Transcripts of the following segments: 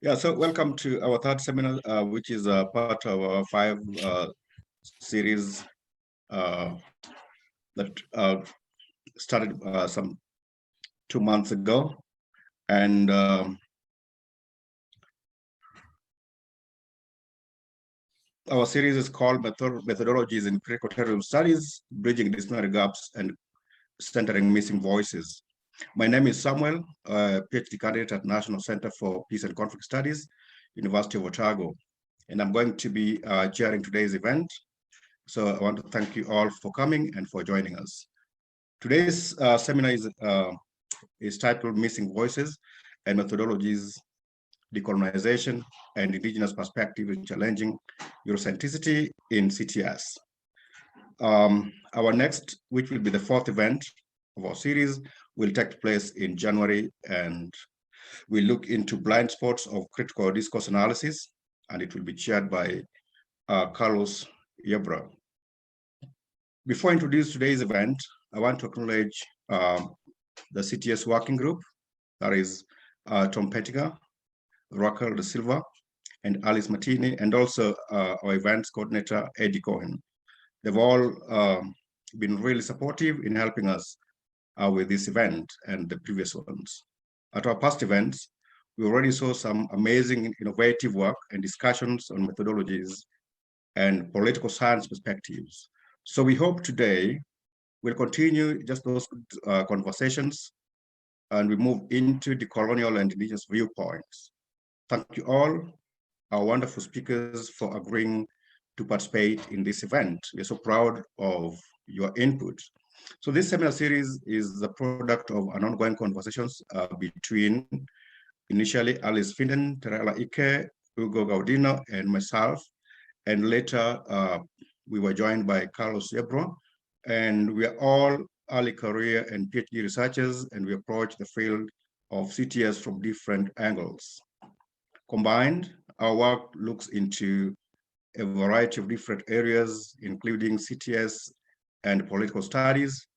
Yeah, so welcome to our third seminar, which is part of our five series that started some 2 months ago. And our series is called Methodologies in Critical Terrorism Studies, Bridging Disciplinary Gaps and Centering Missing Voices. My name is Samuel, PhD candidate at National Center for Peace and Conflict Studies, University of Otago. And I'm going to be chairing today's event. So I want to thank you all for coming and for joining us. Today's seminar is titled Missing Voices and Methodologies, Decolonization and Indigenous Perspective in Challenging Eurocentricity in CTS. Our next, which will be the fourth event of our series, will take place in January, and we'll look into blind spots of critical discourse analysis, and it will be chaired by Cloete Auriacombe. Before I introduce today's event, I want to acknowledge the CTS working group, that is Tom Pettiger, Raquel De Silva, and Alice Martini, and also our events coordinator, Eddie Cohen. They've all been really supportive in helping us with this event and the previous ones. At our past events, we already saw some amazing innovative work and discussions on methodologies and political science perspectives. So we hope today we'll continue just those conversations, and we move into the colonial and indigenous viewpoints. Thank you all, our wonderful speakers, for agreeing to participate in this event. We're so proud of your input. So this seminar series is the product of an ongoing conversations between initially Alice Finden, Terela Ike, Ugo Gaudino, and myself. And later we were joined by Carlos Ebra, and we are all early career and PhD researchers, and we approach the field of CTS from different angles. Combined, our work looks into a variety of different areas, including CTS and political studies,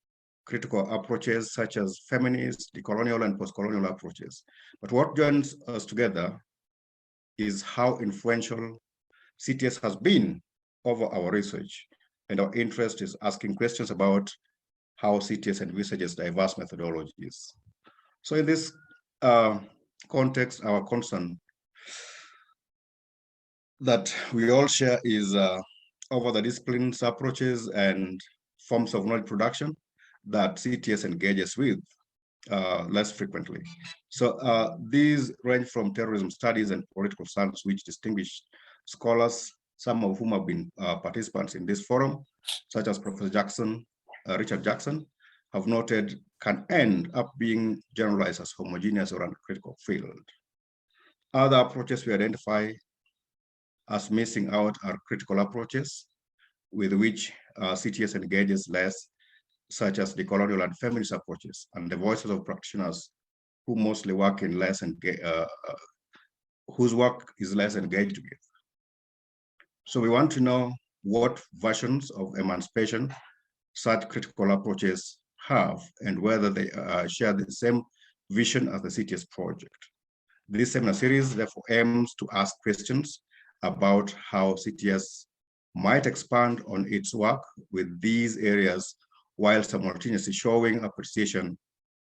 critical approaches such as feminist, decolonial, and post-colonial approaches. But what joins us together is how influential CTS has been over our research, and our interest is asking questions about how CTS envisages diverse methodologies. So in this context, our concern that we all share is over the disciplines, approaches, and forms of knowledge production that CTS engages with less frequently. So these range from terrorism studies and political science, which distinguished scholars, some of whom have been participants in this forum, such as Professor Richard Jackson, have noted can end up being generalized as homogeneous or uncritical field. Other approaches we identify as missing out are critical approaches with which CTS engages less, such as decolonial and feminist approaches, and the voices of practitioners who mostly work in less whose work is less engaged with. So we want to know what versions of emancipation such critical approaches have, and whether they share the same vision as the CTS project. This seminar series therefore aims to ask questions about how CTS might expand on its work with these areas, while simultaneously showing appreciation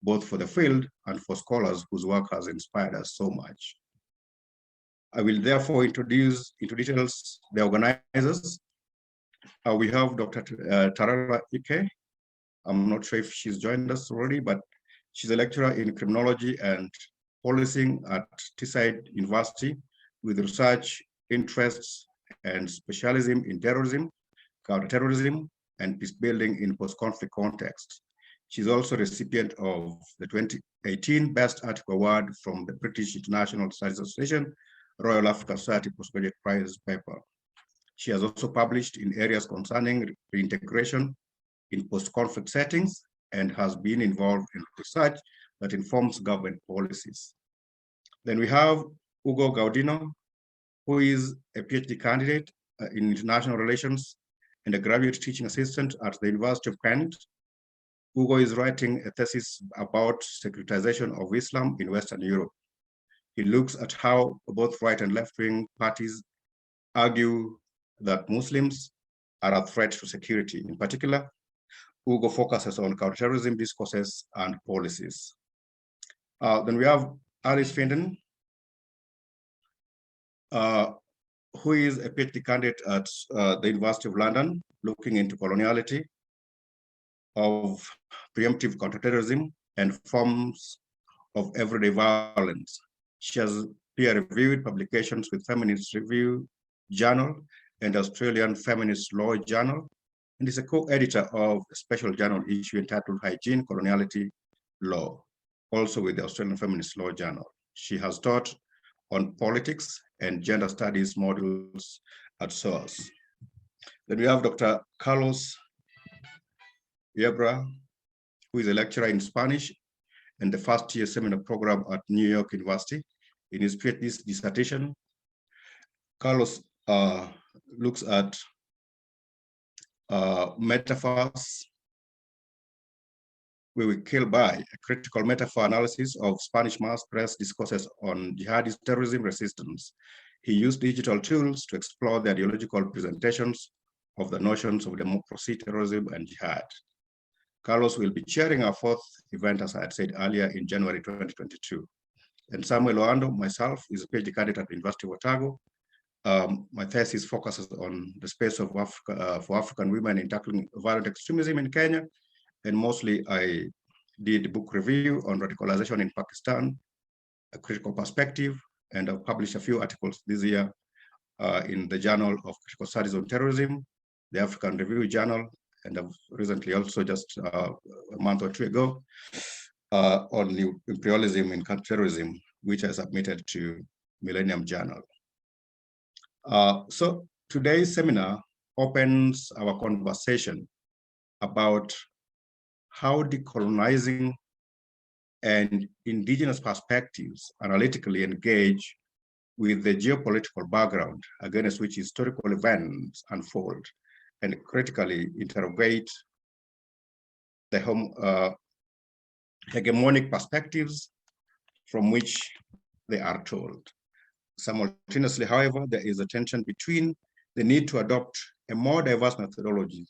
both for the field and for scholars whose work has inspired us so much. I will therefore introduce into details the organizers. We have Dr. Terela Ike. I'm not sure if she's joined us already, but she's a lecturer in criminology and policing at Teesside University with research interests and specialism in terrorism, counterterrorism, and peace building in post-conflict context. She's also a recipient of the 2018 Best Article Award from the British International Studies Association, Royal African Society Postgraduate Prize paper. She has also published in areas concerning reintegration in post-conflict settings, and has been involved in research that informs government policies. Then we have Ugo Gaudino, who is a PhD candidate in international relations and a graduate teaching assistant at the University of Kent. Ugo is writing a thesis about securitization of Islam in Western Europe. He looks at how both right and left-wing parties argue that Muslims are a threat to security. In particular, Ugo focuses on counterterrorism discourses and policies. Then we have Alice Finden, who is a PhD candidate at the University of London, looking into coloniality, of preemptive counterterrorism, and forms of everyday violence. She has peer-reviewed publications with Feminist Review Journal and Australian Feminist Law Journal, and is a co-editor of a special journal issue entitled Hygiene, Coloniality, Law, also with the Australian Feminist Law Journal. She has taught on politics and gender studies modules at SOAS. Then we have Dr. Carlos Ebra, who is a lecturer in Spanish and the first-year seminar program at New York University. In his PhD dissertation, Carlos looks at metaphors we will kill by a critical metaphor analysis of Spanish mass press discourses on jihadist terrorism resistance. He used digital tools to explore the ideological presentations of the notions of democracy, terrorism, and jihad. Carlos will be chairing our fourth event, as I had said earlier, in January 2022. And Samuel Oando, myself, is a PhD candidate at the University of Otago. My thesis focuses on the space of Africa, for African women in tackling violent extremism in Kenya. And mostly I did a book review on radicalization in Pakistan, a critical perspective, and I've published a few articles this year in the Journal of Critical Studies on Terrorism, the African Review Journal, and I've recently also just a month or two ago on new imperialism in counterterrorism, which I submitted to Millennium Journal. So today's seminar opens our conversation about how decolonizing and indigenous perspectives analytically engage with the geopolitical background against which historical events unfold and critically interrogate the hegemonic perspectives from which they are told. Simultaneously, however, there is a tension between the need to adopt a more diverse methodology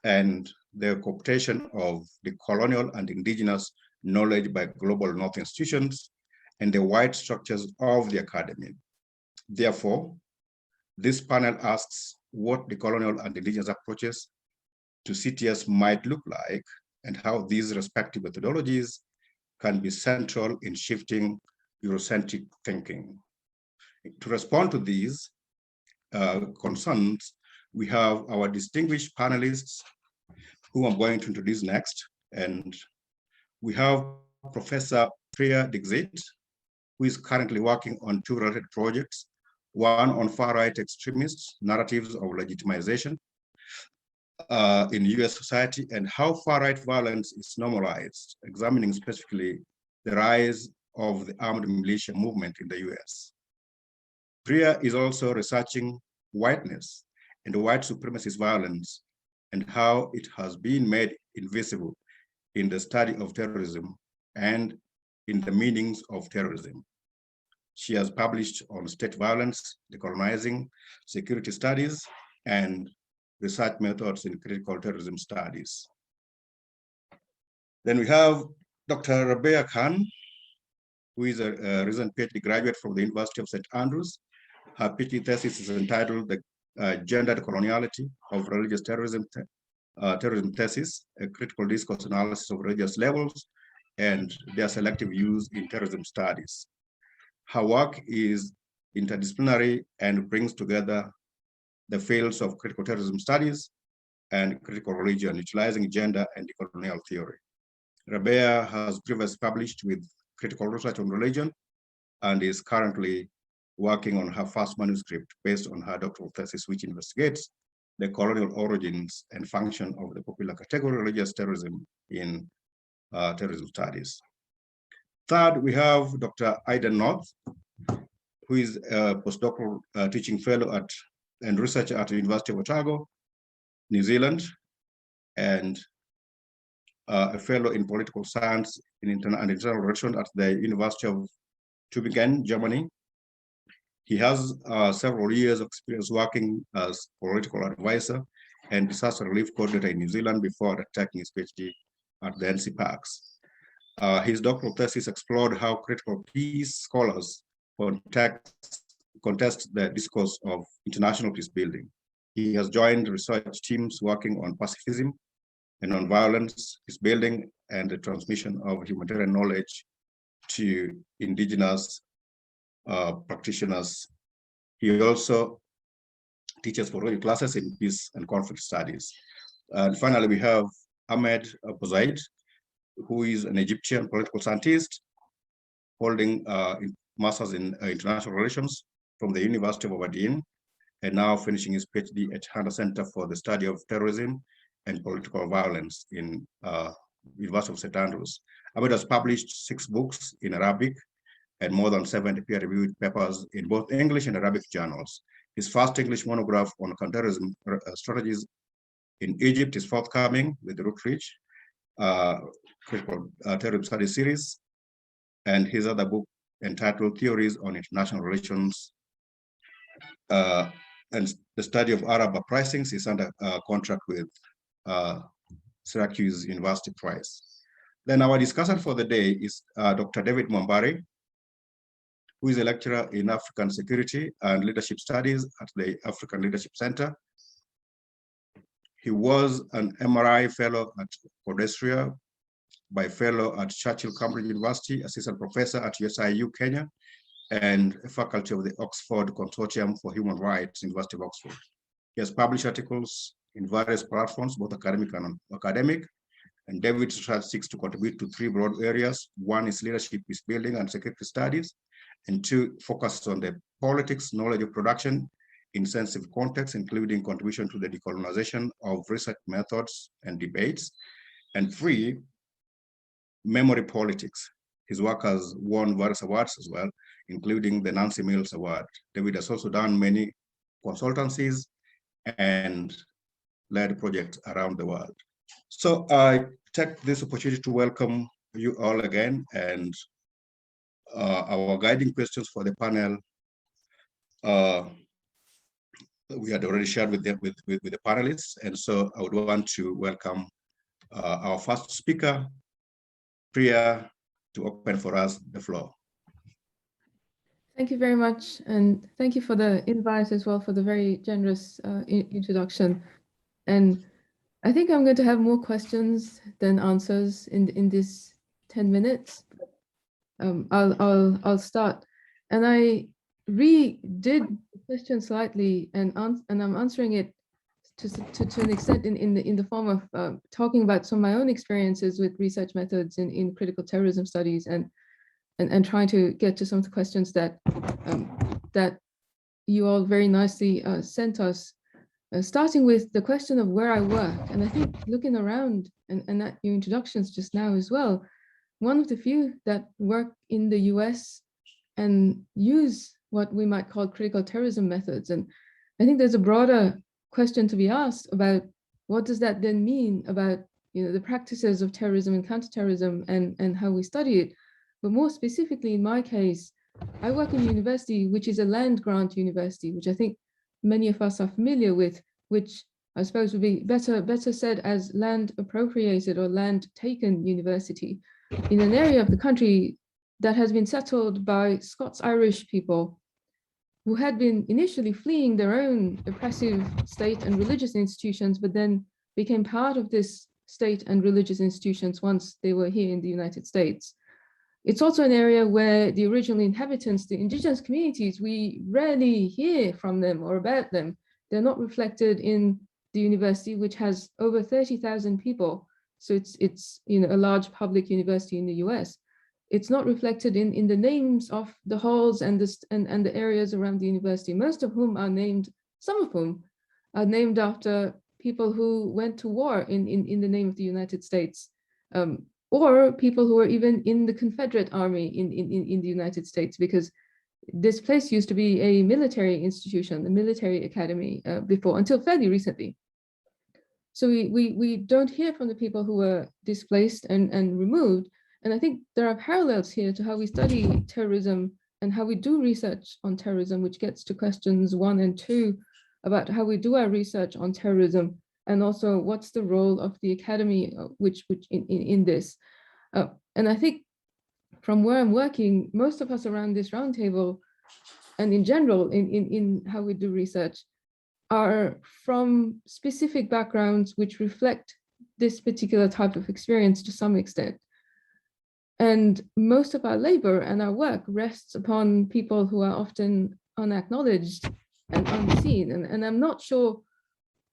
and the cooptation of the colonial and indigenous knowledge by global North institutions and the wide structures of the academy. Therefore, this panel asks what the colonial and indigenous approaches to CTS might look like and how these respective methodologies can be central in shifting Eurocentric thinking. To respond to these concerns, we have our distinguished panelists who I'm going to introduce next. And we have Professor Priya Dixit, who is currently working on two related projects, one on far-right extremists, narratives of legitimization in US society, and how far-right violence is normalized, examining specifically the rise of the armed militia movement in the US. Priya is also researching whiteness and white supremacist violence and how it has been made invisible in the study of terrorism and in the meanings of terrorism. She has published on state violence, decolonizing security studies, and research methods in critical terrorism studies. Then we have Dr. Rabea Khan, who is a recent PhD graduate from the University of St. Andrews. Her PhD thesis is entitled The Gender Coloniality of Religious Terrorism Thesis, a critical discourse analysis of religious levels and their selective use in terrorism studies. Her work is interdisciplinary and brings together the fields of critical terrorism studies and critical religion, utilizing gender and decolonial theory. Rabea has previously published with Critical Research on Religion and is currently working on her first manuscript based on her doctoral thesis, which investigates the colonial origins and function of the popular category religious terrorism in terrorism studies. Third, we have Dr. Aidan Knobs, who is a postdoctoral teaching fellow and researcher at the University of Otago, New Zealand, and a fellow in political science and international relations at the University of Tübingen, Germany. He has several years of experience working as political advisor and disaster relief coordinator in New Zealand before taking his PhD at the NC Parks. His doctoral thesis explored how critical peace scholars contest the discourse of international peace building. He has joined research teams working on pacifism and on violence, peace building, and the transmission of humanitarian knowledge to indigenous practitioners. He also teaches for classes in peace and conflict studies. And finally, we have Ahmed Pozaid, who is an Egyptian political scientist holding master's in international relations from the University of Aberdeen, and now finishing his PhD at Hunter Center for the Study of Terrorism and Political Violence in University of St. Andrews. Ahmed has published 6 books in Arabic and more than 70 peer-reviewed papers in both English and Arabic journals. His first English monograph on counterterrorism strategies in Egypt is forthcoming with the Root-Rich Critical Terrorism Studies series, and his other book entitled Theories on International Relations and the Study of Arab Uprisings is under contract with Syracuse University Press. Then our discussant for the day is Dr. David Mwambari, who is a lecturer in African Security and Leadership Studies at the African Leadership Center. He was an MRI fellow at Codestria, by fellow at Churchill Cambridge University, assistant professor at USIU Kenya, and a faculty of the Oxford Consortium for Human Rights, University of Oxford. He has published articles in various platforms, both academic and non-academic, and David's research seeks to contribute to 3 broad areas. 1 is leadership, peace building, and security studies, and 2 focuses on the politics, knowledge of production in sensitive contexts, including contribution to the decolonization of research methods and debates, and 3, memory politics. His work has won various awards as well, including the Nancy Mills Award. David has also done many consultancies and led projects around the world. So I take this opportunity to welcome you all again, and our guiding questions for the panel we had already shared with the panelists, and so I would want to welcome our first speaker, Priya, to open for us the floor. Thank you very much, and thank you for the invite as well, for the very generous introduction. And I think I'm going to have more questions than answers in this 10 minutes. I'll start, and I redid the question slightly, and I'm answering it to an extent in the form of talking about some of my own experiences with research methods in critical terrorism studies, and trying to get to some of the questions that that you all very nicely sent us, starting with the question of where I work. And I think looking around and at your introductions just now as well, one of the few that work in the US and use what we might call critical terrorism methods. And I think there's a broader question to be asked about what does that then mean about the practices of terrorism and counterterrorism and how we study it. But more specifically, in my case, I work in a university which is a land grant university, which I think many of us are familiar with, which I suppose would be better said as land appropriated or land taken university, in an area of the country that has been settled by Scots-Irish people who had been initially fleeing their own oppressive state and religious institutions, but then became part of this state and religious institutions once they were here in the United States. It's also an area where the original inhabitants, the indigenous communities, we rarely hear from them or about them. They're not reflected in the university, which has over 30,000 people. So it's a large public university in the US. It's not reflected in the names of the halls and the areas around the university, most of whom are named, some of whom are named after people who went to war in the name of the United States, or people who were even in the Confederate Army in the United States, because this place used to be a military institution, a military academy before, until fairly recently. So we don't hear from the people who were displaced and removed. And I think there are parallels here to how we study terrorism and how we do research on terrorism, which gets to questions 1 and 2 about how we do our research on terrorism, and also what's the role of the academy, which in this. And I think from where I'm working, most of us around this roundtable, and in general, in how we do research, are from specific backgrounds which reflect this particular type of experience to some extent. And most of our labor and our work rests upon people who are often unacknowledged and unseen. And I'm not sure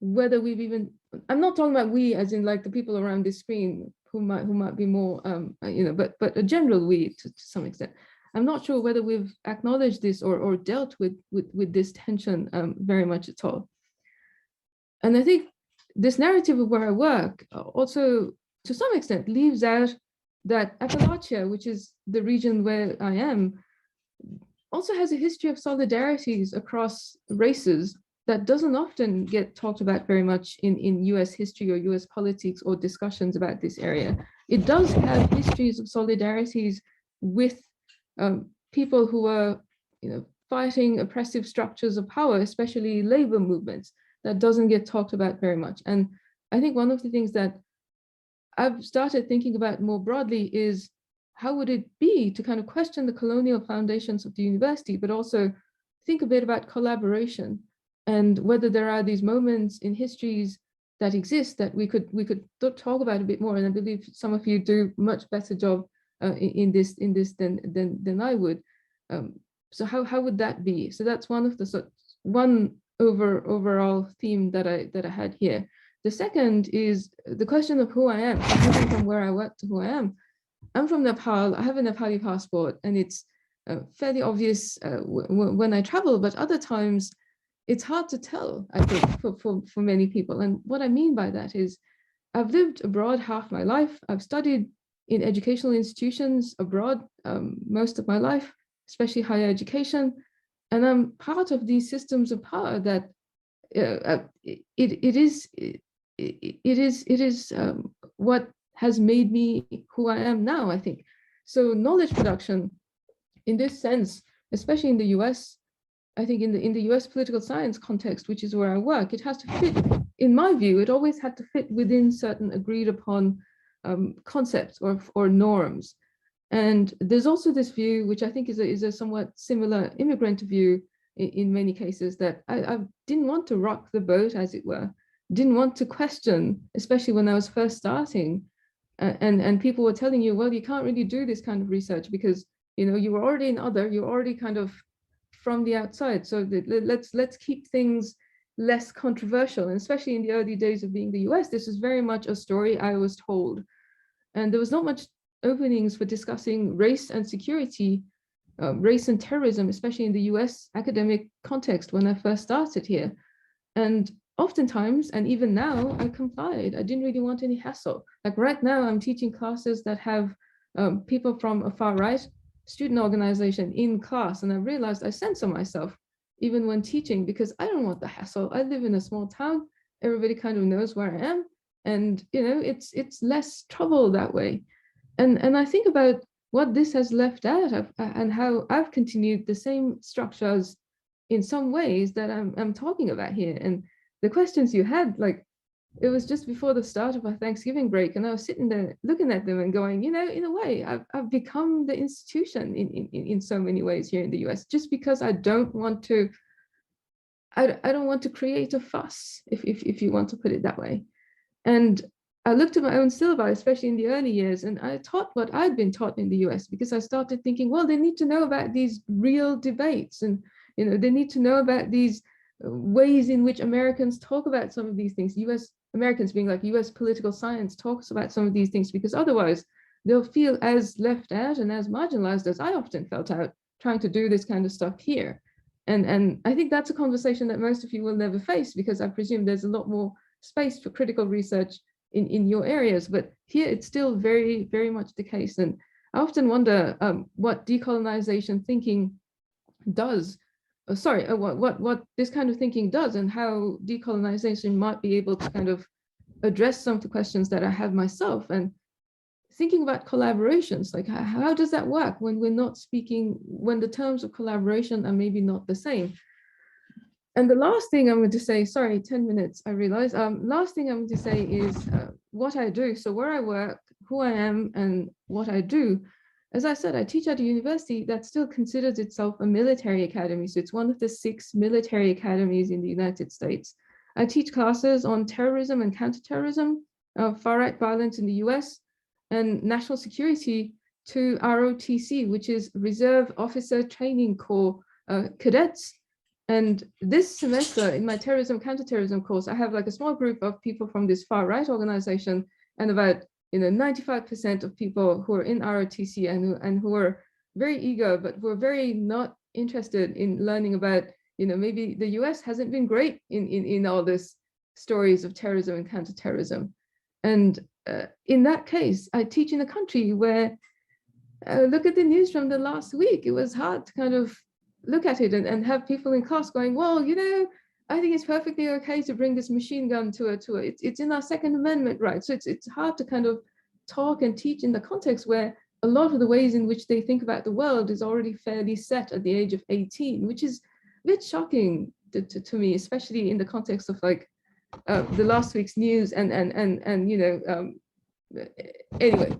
whether we've even, I'm not talking about we as in like the people around this screen who might be more, but a general we to some extent. I'm not sure whether we've acknowledged this or dealt with this tension very much at all. And I think this narrative of where I work also, to some extent, leaves out that Appalachia, which is the region where I am, also has a history of solidarities across races that doesn't often get talked about very much in US history or US politics or discussions about this area. It does have histories of solidarities with people who are fighting oppressive structures of power, especially labor movements, that doesn't get talked about very much. And I think one of the things that I've started thinking about more broadly is how would it be to kind of question the colonial foundations of the university, but also think a bit about collaboration and whether there are these moments in histories that exist that we could talk about a bit more. And I believe some of you do much better job in this than I would. So how would that be? So that's one of the one overall theme that I had here. The second is the question of who I am, moving from where I work to who I am. I'm from Nepal. I have a Nepali passport, and it's fairly obvious when I travel, but other times it's hard to tell, I think, for many people. And what I mean by that is I've lived abroad half my life. I've studied in educational institutions abroad most of my life, especially higher education. And I'm part of these systems of power that it is what has made me who I am now, I think. So knowledge production, in this sense, especially in the US, I think in the US political science context, which is where I work, it has to fit, in my view, it always had to fit within certain agreed upon concepts or norms. And there's also this view, which I think is a somewhat similar immigrant view in many cases, that I didn't want to rock the boat, as it were, didn't want to question, especially when I was first starting. And people were telling you, well, you can't really do this kind of research because, you were already you're already kind of from the outside. So let's keep things less controversial. And especially in the early days of being the US, this was very much a story I was told. And there was not much openings for discussing race and security, race and terrorism, especially in the US academic context when I first started here. And oftentimes, and even now, I complied. I didn't really want any hassle. Like right now, I'm teaching classes that have people from a far right student organization in class. And I realized I censor myself even when teaching because I don't want the hassle. I live in a small town. Everybody kind of knows where I am. And, it's less trouble that way. And I think about what this has left out of and how I've continued the same structures in some ways that I'm talking about here. And the questions you had, like, it was just before the start of our Thanksgiving break, and I was sitting there looking at them and going, in a way, I've become the institution in so many ways here in the US, just because I don't want to create a fuss, if you want to put it that way. And I looked at my own syllabi, especially in the early years, and I taught what I'd been taught in the US because I started thinking, well, they need to know about these real debates, and they need to know about these ways in which Americans talk about some of these things. US Americans, being like US political science, talks about some of these things, because otherwise they'll feel as left out and as marginalized as I often felt out trying to do this kind of stuff here. And I think that's a conversation that most of you will never face, because I presume there's a lot more space for critical research in your areas, but here it's still very, very much the case. And I often wonder what decolonization thinking does, what this kind of thinking does, and how decolonization might be able to kind of address some of the questions that I have myself. And thinking about collaborations, like how does that work when we're not speaking, when the terms of collaboration are maybe not the same? And the last thing I'm going to say, sorry, 10 minutes, I realize. Last thing I'm going to say is what I do. So where I work, who I am, and what I do. As I said, I teach at a university that still considers itself a military academy. So it's one of the 6 military academies in the United States. I teach classes on terrorism and counterterrorism, far-right violence in the US, and national security to ROTC, which is Reserve Officer Training Corps cadets. And this semester in my terrorism counterterrorism course, I have like a small group of people from this far-right organization, and about 95% of people who are in ROTC and who are very eager, but who are very not interested in learning about, maybe the US hasn't been great in all this stories of terrorism and counterterrorism. And in that case, I teach in a country where, look at the news from the last week. It was hard to kind of look at it and have people in class going, well, I think it's perfectly okay to bring this machine gun to it's in our Second Amendment, right? So it's hard to kind of talk and teach in the context where a lot of the ways in which they think about the world is already fairly set at the age of 18, which is a bit shocking to me, especially in the context of like the last week's news and anyway.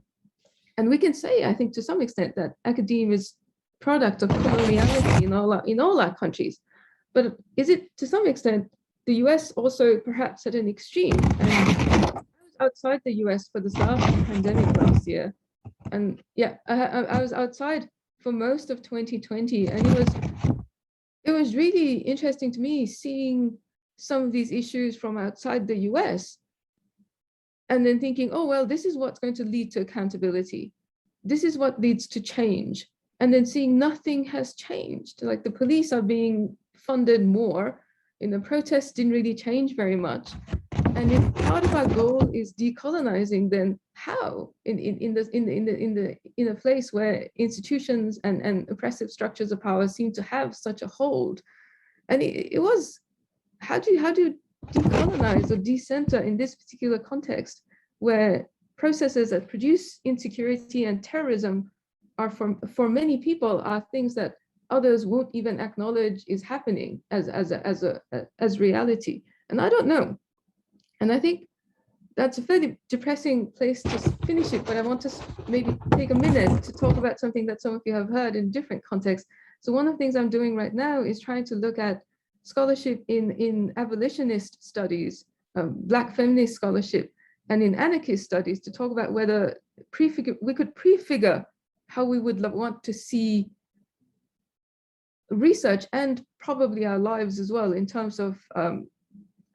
And we can say, I think, to some extent that academia is product of coloniality in all our countries. But is it to some extent the US also perhaps at an extreme? And I was outside the US for the start of the pandemic last year. And yeah, I was outside for most of 2020. And it was really interesting to me seeing some of these issues from outside the US and then thinking, oh, well, this is what's going to lead to accountability. This is what leads to change. And then seeing nothing has changed. Like the police are being funded more, the protests didn't really change very much. And if part of our goal is decolonizing, then how in a place where institutions and oppressive structures of power seem to have such a hold? And it was, how do you decolonize or decenter in this particular context where processes that produce insecurity and terrorism are for many people are things that others won't even acknowledge is happening as reality? And I don't know. And I think that's a fairly depressing place to finish it, but I want to maybe take a minute to talk about something that some of you have heard in different contexts. So one of the things I'm doing right now is trying to look at scholarship in abolitionist studies, Black feminist scholarship, and in anarchist studies to talk about whether we could prefigure how we would want to see research and probably our lives as well in terms of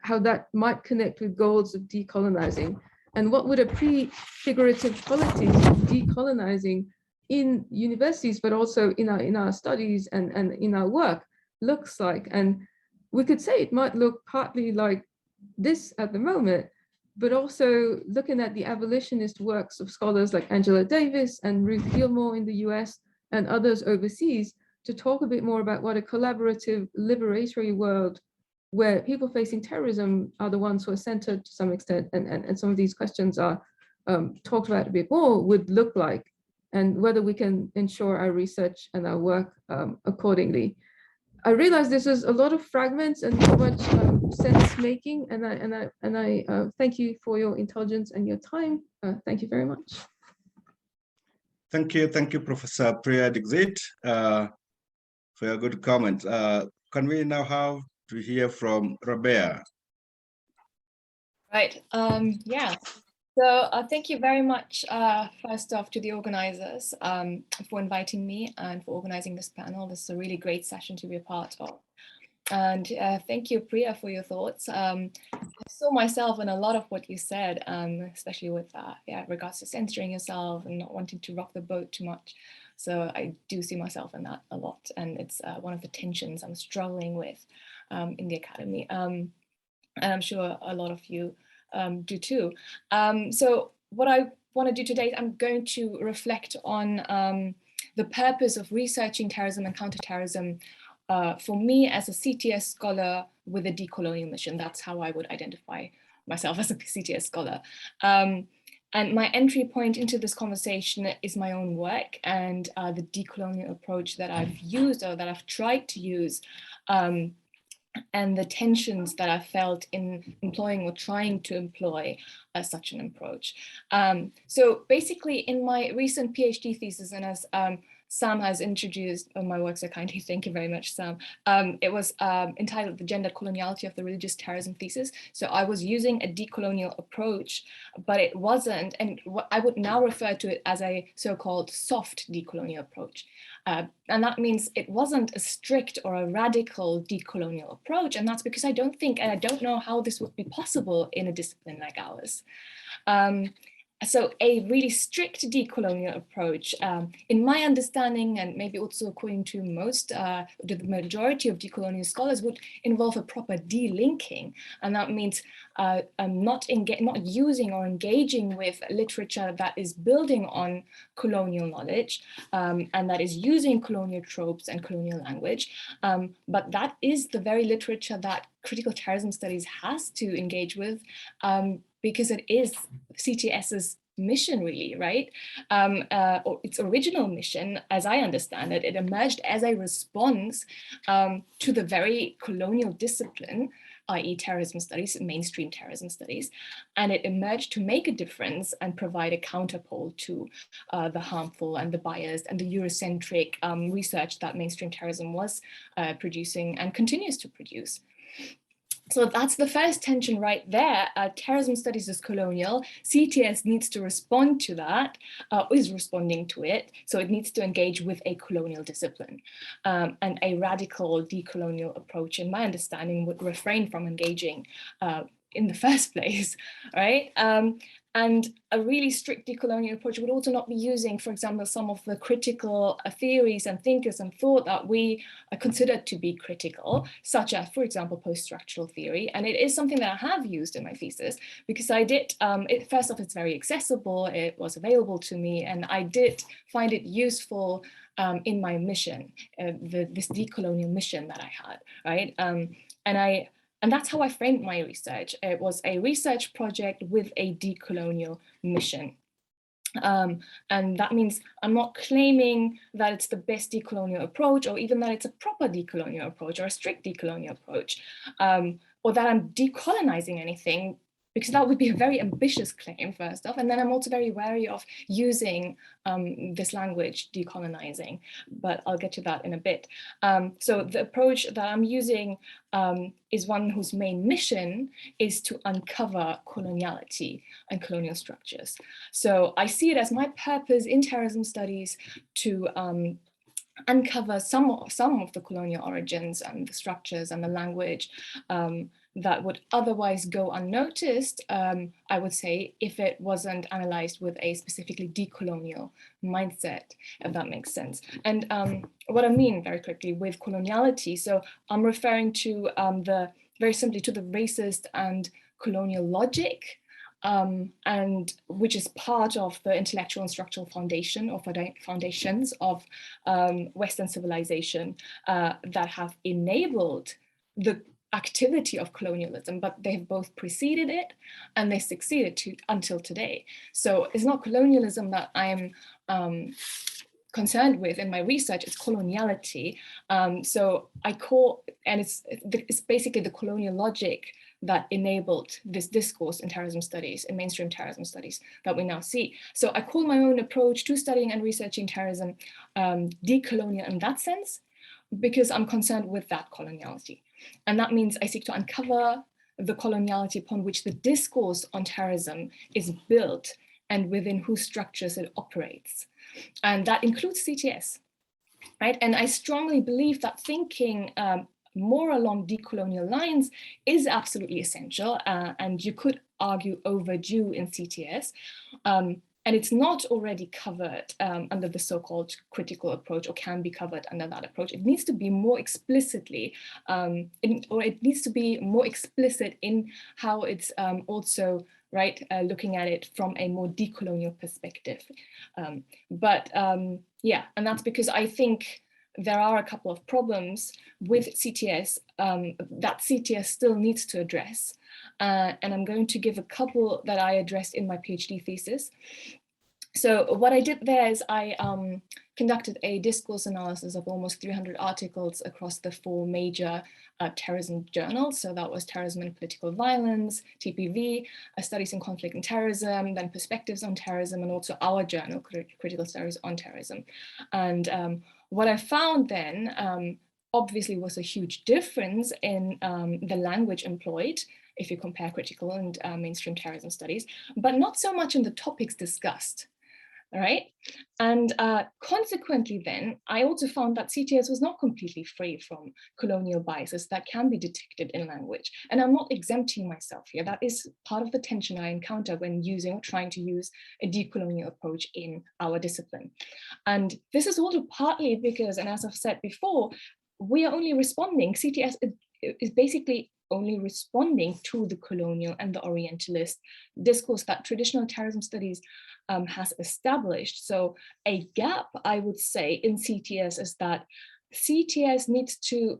how that might connect with goals of decolonizing, and what would a prefigurative politics of decolonizing in universities, but also in our studies and in our work looks like. And we could say it might look partly like this at the moment, but also looking at the abolitionist works of scholars like Angela Davis and Ruth Gilmore in the US and others overseas to talk a bit more about what a collaborative liberatory world where people facing terrorism are the ones who are centered to some extent, and some of these questions are talked about a bit more, would look like, and whether we can ensure our research and our work accordingly. I realize this is a lot of fragments and not much sense making, and I thank you for your intelligence and your time. Thank you very much. Thank you, Professor Priya Dixit, for your good comment. Can we now have to hear from Rabea? Right. Yeah. So thank you very much, first off, to the organizers for inviting me and for organizing this panel. This is a really great session to be a part of. And thank you, Priya, for your thoughts. I saw myself in a lot of what you said, especially with regards to censoring yourself and not wanting to rock the boat too much. So I do see myself in that a lot. And it's one of the tensions I'm struggling with in the academy. And I'm sure a lot of you do too. So what I want to do today, I'm going to reflect on the purpose of researching terrorism and counterterrorism for me as a CTS scholar with a decolonial mission. That's how I would identify myself as a CTS scholar. And my entry point into this conversation is my own work and the decolonial approach that I've used or that I've tried to use, and the tensions that I felt in employing or trying to employ such an approach. So basically in my recent PhD thesis, and as Sam has introduced my work so kindly, thank you very much, Sam. It was entitled The Gender Coloniality of the Religious Terrorism Thesis. So I was using a decolonial approach, but it wasn't, and what I would now refer to it as a so-called soft decolonial approach. And that means it wasn't a strict or a radical decolonial approach. And that's because I don't think, and I don't know how this would be possible in a discipline like ours. So a really strict decolonial approach, in my understanding, and maybe also according to the majority of decolonial scholars, would involve a proper delinking. And that means not using or engaging with literature that is building on colonial knowledge, and that is using colonial tropes and colonial language. But that is the very literature that critical terrorism studies has to engage with, because it is CTS's mission, really, right? Or its original mission, as I understand it, it emerged as a response to the very colonial discipline, i.e. terrorism studies, mainstream terrorism studies, and it emerged to make a difference and provide a counterpole to the harmful and the biased and the Eurocentric research that mainstream terrorism was producing and continues to produce. So that's the first tension right there. Terrorism studies is colonial. CTS needs to respond to that, is responding to it. So it needs to engage with a colonial discipline. And a radical decolonial approach, in my understanding, would refrain from engaging in the first place, right? And a really strict decolonial approach would also not be using, for example, some of the critical theories and thinkers and thought that we consider to be critical, such as, for example, post-structural theory. And it is something that I have used in my thesis because I did, first off, it's very accessible, it was available to me, and I did find it useful in my mission, this decolonial mission that I had, right? And that's how I framed my research. It was a research project with a decolonial mission. And that means I'm not claiming that it's the best decolonial approach, or even that it's a proper decolonial approach or a strict decolonial approach, or that I'm decolonizing anything, because that would be a very ambitious claim, first off. And then I'm also very wary of using this language, decolonizing, but I'll get to that in a bit. So the approach that I'm using is one whose main mission is to uncover coloniality and colonial structures. So I see it as my purpose in terrorism studies to uncover some of the colonial origins and the structures and the language that would otherwise go unnoticed, I would say, if it wasn't analyzed with a specifically decolonial mindset, if that makes sense. And what I mean very quickly with coloniality, so I'm referring to very simply to the racist and colonial logic, and which is part of the intellectual and structural foundation or foundations of Western civilization that have enabled the activity of colonialism, but they've both preceded it and they succeeded until today. So it's not colonialism that I am concerned with in my research, it's coloniality. So I call, and it's basically the colonial logic that enabled this discourse in terrorism studies, in mainstream terrorism studies that we now see. So I call my own approach to studying and researching terrorism decolonial in that sense, because I'm concerned with that coloniality. And that means I seek to uncover the coloniality upon which the discourse on terrorism is built and within whose structures it operates. And that includes CTS, right? And I strongly believe that thinking more along decolonial lines is absolutely essential, and you could argue overdue in CTS. And it's not already covered under the so-called critical approach, or can be covered under that approach. It needs to be more explicitly, or it needs to be more explicit in how it's also, right, looking at it from a more decolonial perspective. Yeah, and that's because I think there are a couple of problems with CTS that CTS still needs to address. And I'm going to give a couple that I addressed in my PhD thesis. So what I did there is I conducted a discourse analysis of almost 300 articles across the 4 major terrorism journals. So that was Terrorism and Political Violence, TPV, Studies in Conflict and Terrorism, then Perspectives on Terrorism, and also our journal, Critical Studies on Terrorism. And what I found then obviously was a huge difference in the language employed if you compare critical and mainstream terrorism studies, but not so much in the topics discussed. Right. And consequently, then, I also found that CTS was not completely free from colonial biases that can be detected in language. And I'm not exempting myself here. That is part of the tension I encounter when using or trying to use a decolonial approach in our discipline. And this is also partly because, and as I've said before, we are only responding, CTS is basically only responding to the colonial and the Orientalist discourse that traditional terrorism studies has established. So a gap, I would say, in CTS is that CTS needs to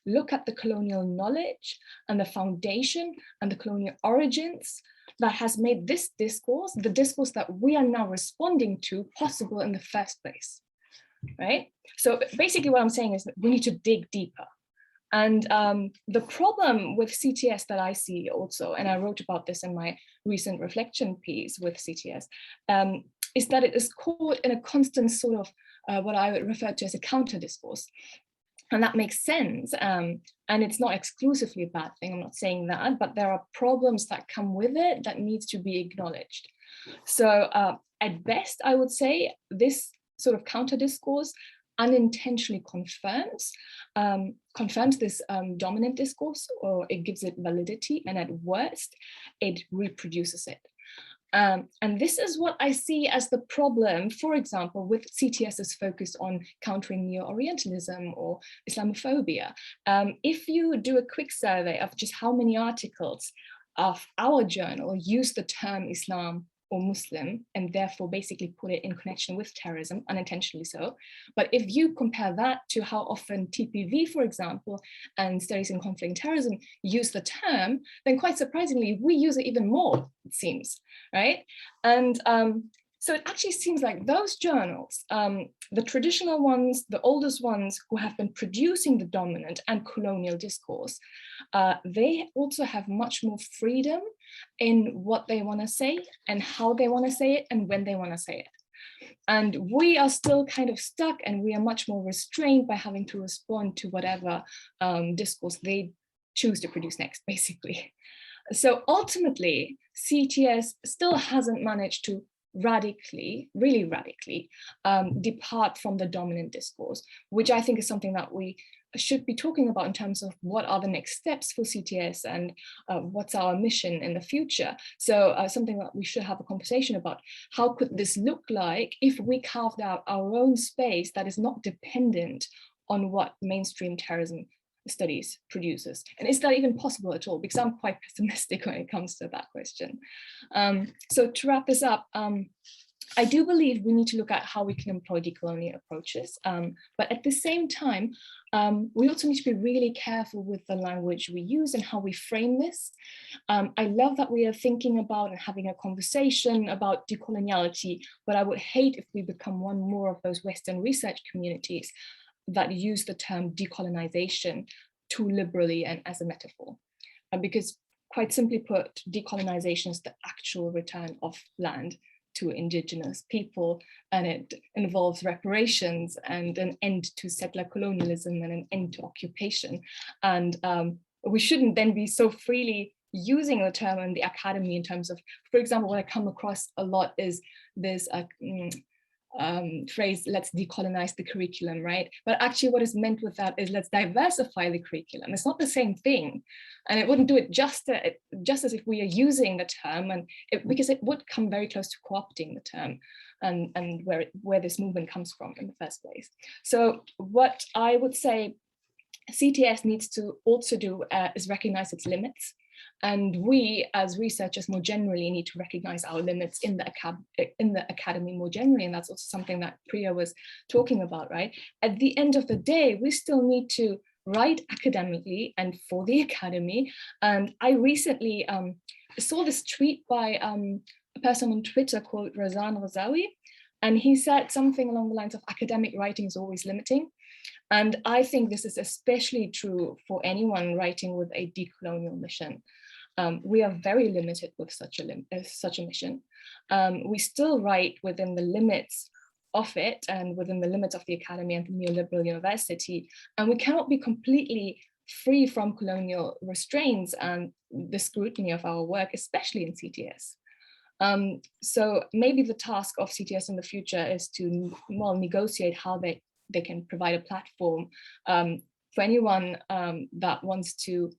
look at the colonial knowledge and the foundation and the colonial origins that has made this discourse, the discourse that we are now responding to, possible in the first place, right? So basically what I'm saying is that we need to dig deeper. And the problem with CTS that I see also, and I wrote about this in my recent reflection piece with CTS, is that it is caught in a constant sort of what I would refer to as a counter discourse. And that makes sense. And it's not exclusively a bad thing, I'm not saying that, but there are problems that come with it that needs to be acknowledged. So at best, I would say this sort of counter discourse unintentionally confirms this dominant discourse, or it gives it validity, and at worst, it reproduces it. And this is what I see as the problem, for example, with CTS's focus on countering neo-Orientalism or Islamophobia. If you do a quick survey of just how many articles of our journal use the term Islam or Muslim, and therefore basically put it in connection with terrorism, unintentionally so. But if you compare that to how often TPV, for example, and Studies in Conflict and Terrorism use the term, then quite surprisingly, we use it even more, it seems, right? And so it actually seems like those journals, the traditional ones, the oldest ones who have been producing the dominant and colonial discourse, they also have much more freedom in what they want to say and how they want to say it and when they want to say it. And we are still kind of stuck, and we are much more restrained by having to respond to whatever discourse they choose to produce next, basically. So ultimately, CTS still hasn't managed to really radically depart from the dominant discourse, which I think is something that we should be talking about in terms of what are the next steps for CTS and what's our mission in the future. So something that we should have a conversation about. How could this look like if we carved out our own space that is not dependent on what mainstream terrorism studies produces? And is that even possible at all? Because I'm quite pessimistic when it comes to that question. So to wrap this up, I do believe we need to look at how we can employ decolonial approaches, but at the same time, we also need to be really careful with the language we use and how we frame this. I love that we are thinking about and having a conversation about decoloniality, but I would hate if we become one more of those Western research communities that use the term decolonization too liberally and as a metaphor. Because quite simply put, decolonization is the actual return of land to indigenous people, and it involves reparations and an end to settler colonialism and an end to occupation. And we shouldn't then be so freely using the term in the academy in terms of, for example, what I come across a lot is this phrase, let's decolonize the curriculum, right? But actually what is meant with that is let's diversify the curriculum. It's not the same thing. And it wouldn't do it just as if we are using the term, and because it would come very close to co-opting the term and where this movement comes from in the first place. So what I would say CTS needs to also do is recognize its limits. And we, as researchers more generally, need to recognize our limits in the academy more generally. And that's also something that Priya was talking about, right? At the end of the day, we still need to write academically and for the academy. And I recently saw this tweet by a person on Twitter called Razan Razawi, and he said something along the lines of academic writing is always limiting. And I think this is especially true for anyone writing with a decolonial mission. We are very limited with such a mission. We still write within the limits of it and within the limits of the academy and the neoliberal university, and we cannot be completely free from colonial restraints and the scrutiny of our work, especially in CTS. So maybe the task of CTS in the future is to negotiate how they can provide a platform for anyone that wants to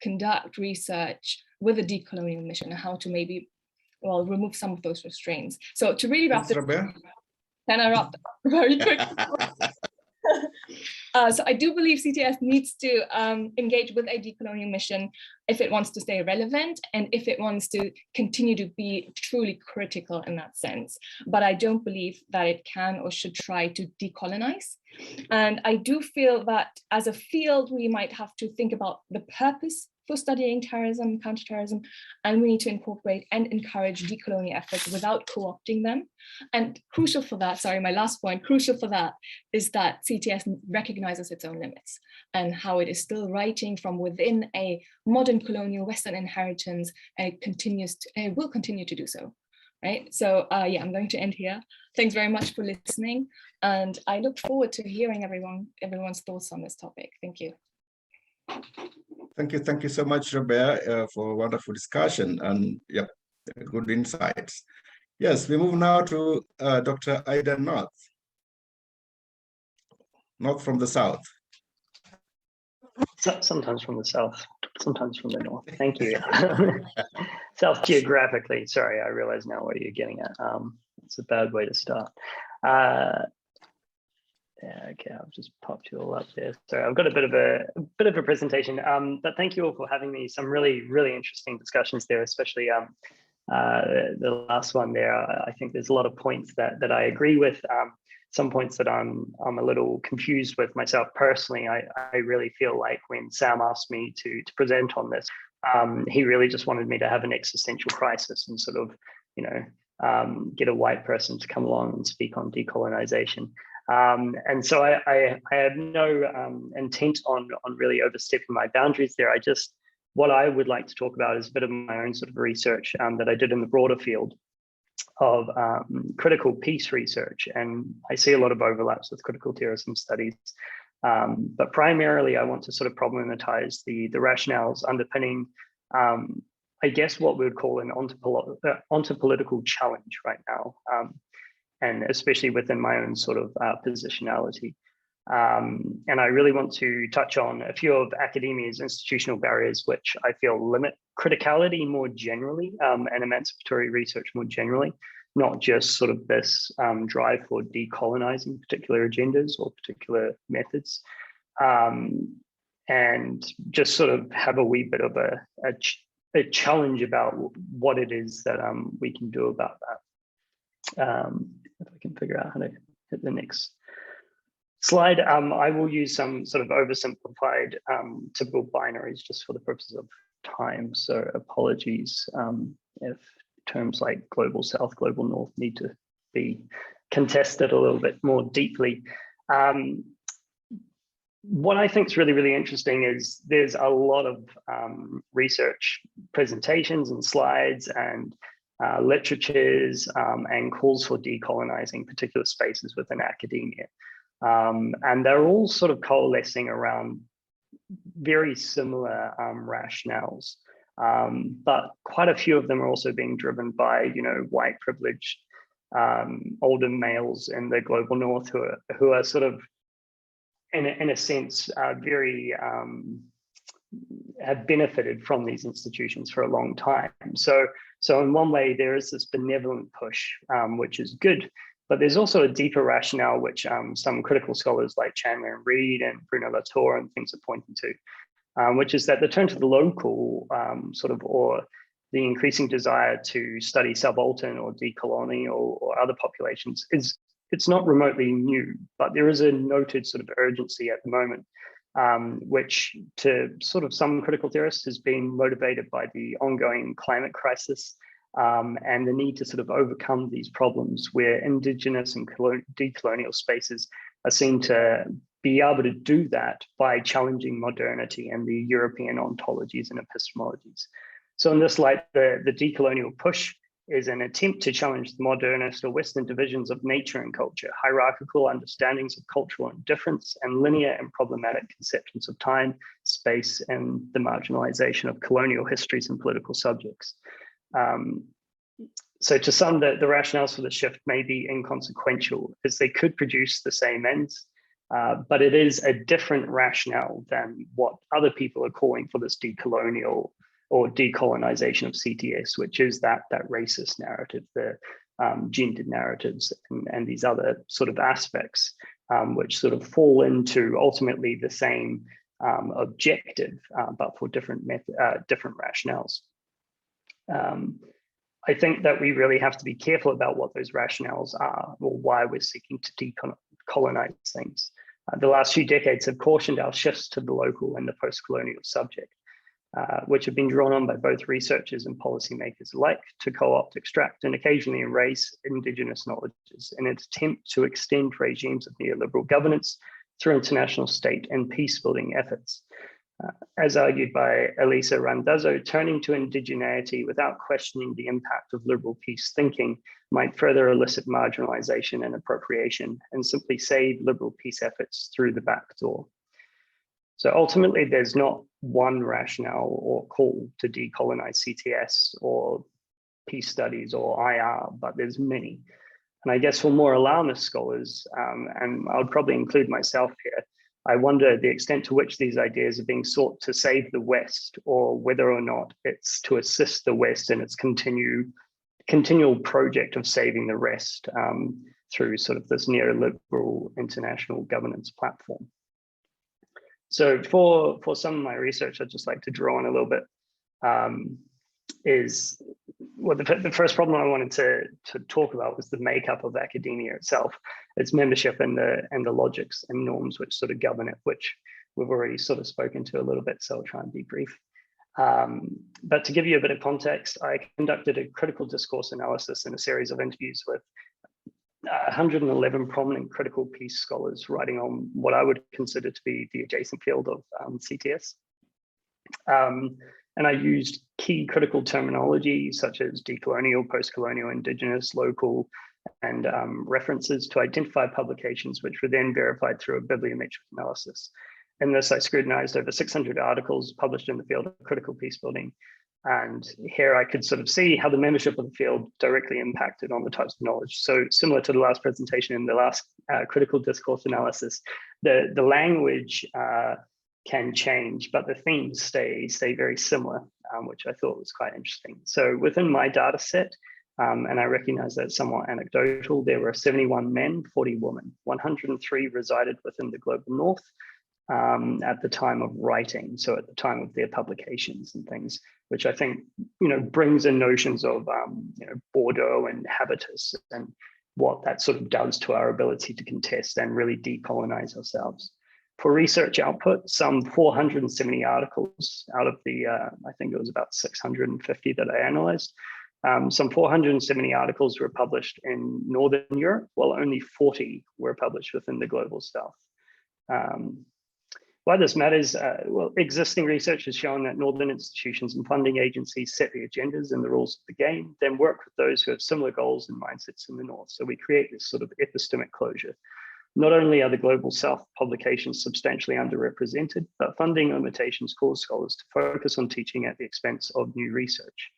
conduct research with a decolonial mission, and how to maybe remove some of those restraints. So to really wrap this, can I wrap very quick? So I do believe CTS needs to engage with a decolonial mission if it wants to stay relevant and if it wants to continue to be truly critical in that sense. But I don't believe that it can or should try to decolonize. And I do feel that as a field, we might have to think about the purpose for studying terrorism, counterterrorism, and we need to incorporate and encourage decolonial efforts without co-opting them. And crucial for that, sorry, my last point, crucial for that is that CTS recognizes its own limits and how it is still writing from within a modern colonial Western inheritance, and it will continue to do so, right? So yeah, I'm going to end here. Thanks very much for listening, and I look forward to hearing everyone's thoughts on this topic. Thank you. Thank you so much, Robert, for a wonderful discussion and good insights. Yes, we move now to Dr. Aidan Knobs, not from the south. Sometimes from the south, sometimes from the north. Thank you. South geographically, sorry, I realize now what you're getting at. It's a bad way to start. Yeah, okay, I've just popped you all up there. Sorry, I've got a bit of a presentation, but thank you all for having me. Some really interesting discussions there, especially the last one there. I think there's a lot of points that I agree with. Some points that I'm a little confused with myself personally. I really feel like when Sam asked me to present on this, he really just wanted me to have an existential crisis and sort of, get a white person to come along and speak on decolonization. And so I have no intent on really overstepping my boundaries there. What I would like to talk about is a bit of my own sort of research that I did in the broader field of critical peace research. And I see a lot of overlaps with critical terrorism studies. But primarily, I want to sort of problematize the rationales underpinning, I guess, what we would call an ontopolitical challenge right now. And especially within my own sort of positionality. And I really want to touch on a few of academia's institutional barriers, which I feel limit criticality more generally and emancipatory research more generally, not just sort of this drive for decolonizing particular agendas or particular methods. And just sort of have a wee bit of a challenge about what it is that we can do about that. If I can figure out how to hit the next slide, I will use some sort of oversimplified typical binaries just for the purposes of time. So apologies if terms like global south, global north need to be contested a little bit more deeply. What I think is really interesting is there's a lot of research presentations and slides and literatures and calls for decolonizing particular spaces within academia. And they're all sort of coalescing around very similar rationales. But quite a few of them are also being driven by, white privileged older males in the global north who are sort of, in a sense, very have benefited from these institutions for a long time. So in one way, there is this benevolent push, which is good, but there's also a deeper rationale, which some critical scholars like Chandler and Reed and Bruno Latour and things are pointing to, which is that the turn to the local or the increasing desire to study subaltern or decolonial or other populations it's not remotely new, but there is a noted sort of urgency at the moment which to sort of some critical theorists has been motivated by the ongoing climate crisis and the need to sort of overcome these problems where indigenous and decolonial spaces are seen to be able to do that by challenging modernity and the European ontologies and epistemologies. So in this light, the decolonial push is an attempt to challenge the modernist or Western divisions of nature and culture, hierarchical understandings of cultural indifference, and linear and problematic conceptions of time, space, and the marginalization of colonial histories and political subjects. So to some, the rationales for the shift may be inconsequential, as they could produce the same ends, but it is a different rationale than what other people are calling for this decolonial or decolonization of CTS, which is that racist narrative, the gendered narratives, and these other sort of aspects, which sort of fall into ultimately the same objective, but for different rationales. I think that we really have to be careful about what those rationales are, or why we're seeking to decolonize things. The last few decades have cautioned our shifts to the local and the post-colonial subject, which have been drawn on by both researchers and policymakers alike to co-opt, extract, and occasionally erase indigenous knowledges in an attempt to extend regimes of neoliberal governance through international state and peace-building efforts. As argued by Elisa Randazzo, turning to indigeneity without questioning the impact of liberal peace thinking might further elicit marginalization and appropriation and simply save liberal peace efforts through the back door. So ultimately, there's not one rationale or call to decolonize CTS or peace studies or IR, but there's many. And I guess for more alarmist scholars, and I would probably include myself here, I wonder the extent to which these ideas are being sought to save the West, or whether or not it's to assist the West in its continual project of saving the rest through sort of this neoliberal international governance platform. So for some of my research, I'd just like to draw on a little bit the first problem I wanted to talk about was the makeup of academia itself, its membership and the logics and norms which sort of govern it, which we've already sort of spoken to a little bit, so I'll try and be brief. But to give you a bit of context, I conducted a critical discourse analysis in a series of interviews with 111 prominent critical peace scholars writing on what I would consider to be the adjacent field of CTS. And I used key critical terminology such as decolonial, post-colonial, indigenous, local, and references to identify publications, which were then verified through a bibliometric analysis. In this, I scrutinized over 600 articles published in the field of critical peace building. And here I could sort of see how the membership of the field directly impacted on the types of knowledge. So similar to the last presentation in the last critical discourse analysis, the language can change, but the themes stay very similar, which I thought was quite interesting. So within my data set, and I recognize that it's somewhat anecdotal, there were 71 men, 40 women, 103 resided within the global north at the time of writing, so at the time of their publications and things, which I think brings in notions of Bordeaux and habitus and what that sort of does to our ability to contest and really decolonize ourselves. For research output, some 470 articles out of the, I think it was about 650 that I analyzed. Some 470 articles were published in Northern Europe, while only 40 were published within the global south. Why this matters, well, existing research has shown that Northern institutions and funding agencies set the agendas and the rules of the game, then work with those who have similar goals and mindsets in the North. So we create this sort of epistemic closure. Not only are the global south publications substantially underrepresented, but funding limitations cause scholars to focus on teaching at the expense of new research.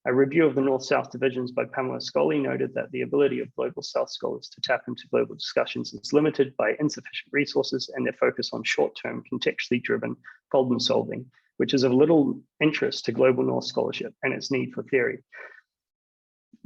A review of the North-South divisions by Pamela Scully noted that the ability of global South scholars to tap into global discussions is limited by insufficient resources and their focus on short-term, contextually driven problem solving, which is of little interest to global North scholarship and its need for theory.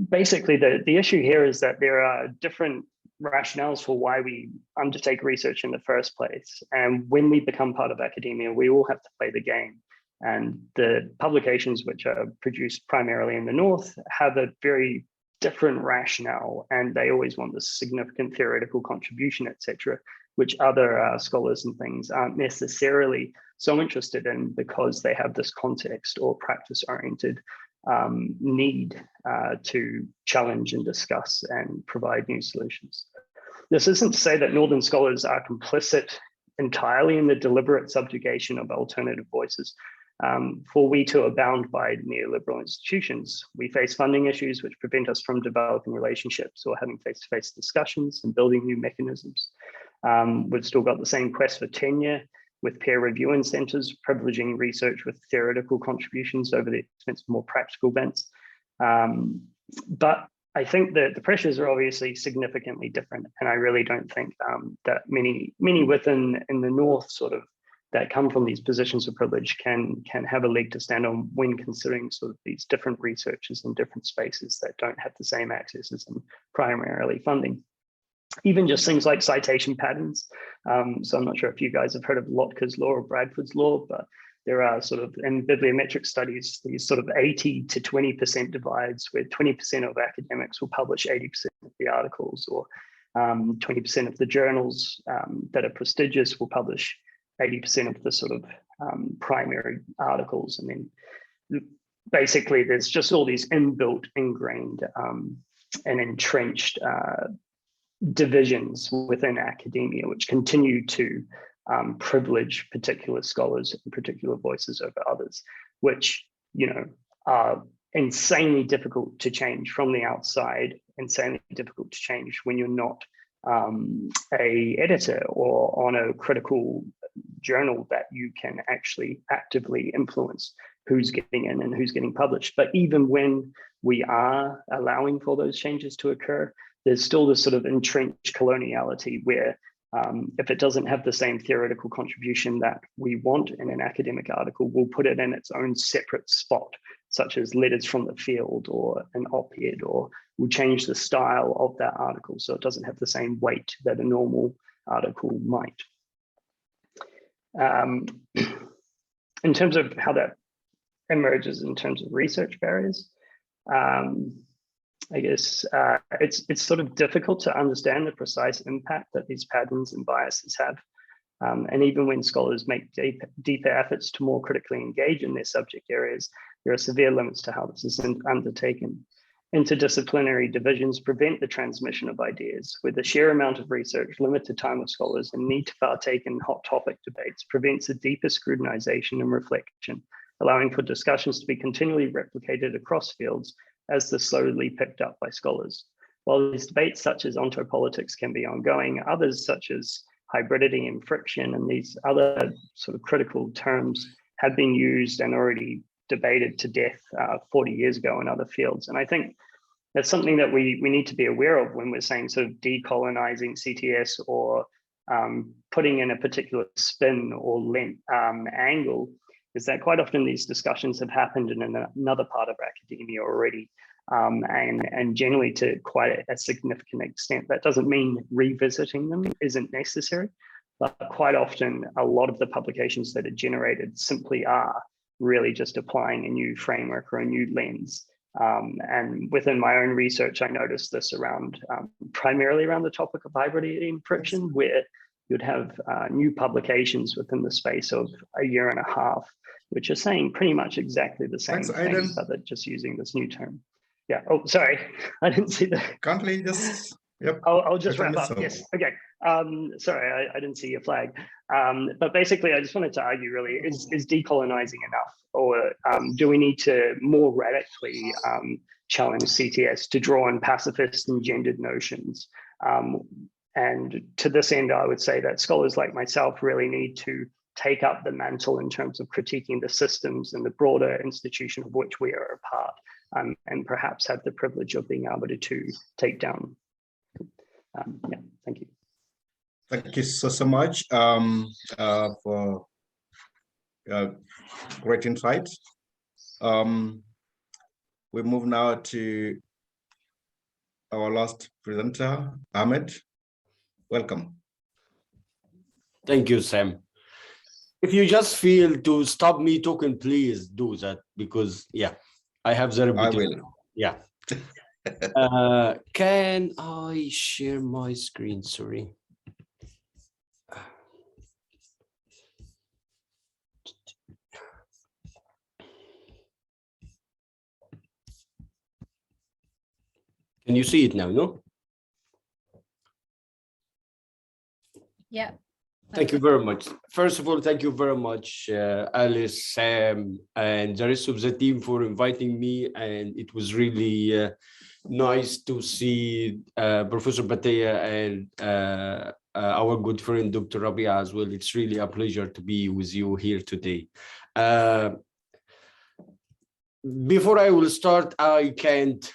Basically, the issue here is that there are different rationales for why we undertake research in the first place. And when we become part of academia, we all have to play the game. And the publications which are produced primarily in the North have a very different rationale, and they always want this significant theoretical contribution, etc. which other scholars and things aren't necessarily so interested in because they have this context or practice-oriented need to challenge and discuss and provide new solutions. This isn't to say that Northern scholars are complicit entirely in the deliberate subjugation of alternative voices, for we too are bound by neoliberal institutions. We face funding issues which prevent us from developing relationships or having face-to-face discussions and building new mechanisms. We've still got the same quest for tenure, with peer review incentives privileging research with theoretical contributions over the expense of more practical bents. But I think that the pressures are obviously significantly different, and I really don't think that many within in the North sort of that come from these positions of privilege can have a leg to stand on when considering sort of these different researchers in different spaces that don't have the same accesses and primarily funding. Even just things like citation patterns. So I'm not sure if you guys have heard of Lotka's law or Bradford's law, but there are sort of in bibliometric studies, these sort of 80 to 20% divides where 20% of academics will publish 80% of the articles, or 20% of the journals that are prestigious will publish 80% of the sort of primary articles. And then basically there's just all these inbuilt, ingrained and entrenched divisions within academia, which continue to privilege particular scholars and particular voices over others, which, you know, are insanely difficult to change from the outside, insanely difficult to change when you're not a editor or on a critical journal that you can actually actively influence who's getting in and who's getting published. But even when we are allowing for those changes to occur, there's still this sort of entrenched coloniality where if it doesn't have the same theoretical contribution that we want in an academic article, we'll put it in its own separate spot, such as letters from the field or an op-ed, or we'll change the style of that article so it doesn't have the same weight that a normal article might. In terms of how that emerges in terms of research barriers, I guess it's sort of difficult to understand the precise impact that these patterns and biases have. And even when scholars make deeper efforts to more critically engage in their subject areas, there are severe limits to how this is undertaken. Interdisciplinary divisions prevent the transmission of ideas, where the sheer amount of research, limited time of scholars, and need to partake in hot topic debates prevents a deeper scrutinization and reflection, allowing for discussions to be continually replicated across fields as they're slowly picked up by scholars. While these debates such as ontopolitics can be ongoing, others such as hybridity and friction and these other sort of critical terms have been used and already debated to death 40 years ago in other fields. And I think that's something that we need to be aware of when we're saying sort of decolonizing CTS or putting in a particular spin or angle, is that quite often these discussions have happened in another part of academia already, and generally to quite a significant extent. That doesn't mean revisiting them isn't necessary, but quite often a lot of the publications that are generated simply are really just applying a new framework or a new lens. And within my own research, I noticed this around primarily around the topic of hybridity and friction, where you'd have new publications within the space of a year and a half, which are saying pretty much exactly the same thing, but they're just using this new term. Yeah. Oh, sorry, I didn't see that. Can't we just? Yep. I'll just wrap up. Yes. Okay. Sorry, I didn't see your flag. But basically, I just wanted to argue really, is decolonizing enough? Or do we need to more radically challenge CTS to draw on pacifist and gendered notions? And to this end, I would say that scholars like myself really need to take up the mantle in terms of critiquing the systems and the broader institution of which we are a part, and perhaps have the privilege of being able to take down. Yeah, thank you. Thank you so much for great insight. We move now to our last presenter, Ahmed. Welcome. Thank you, Sam. If you just feel to stop me talking, please do that, because yeah, I have the reputation. I will. Yeah. Can I share my screen? Sorry. Can you see it now, no? Yeah. Thank you very much. First of all, thank you very much, Alice, Sam, and the rest of the team for inviting me. And it was really nice to see Professor Bateya and our good friend, Dr. Rabia as well. It's really a pleasure to be with you here today. Before I will start, I can't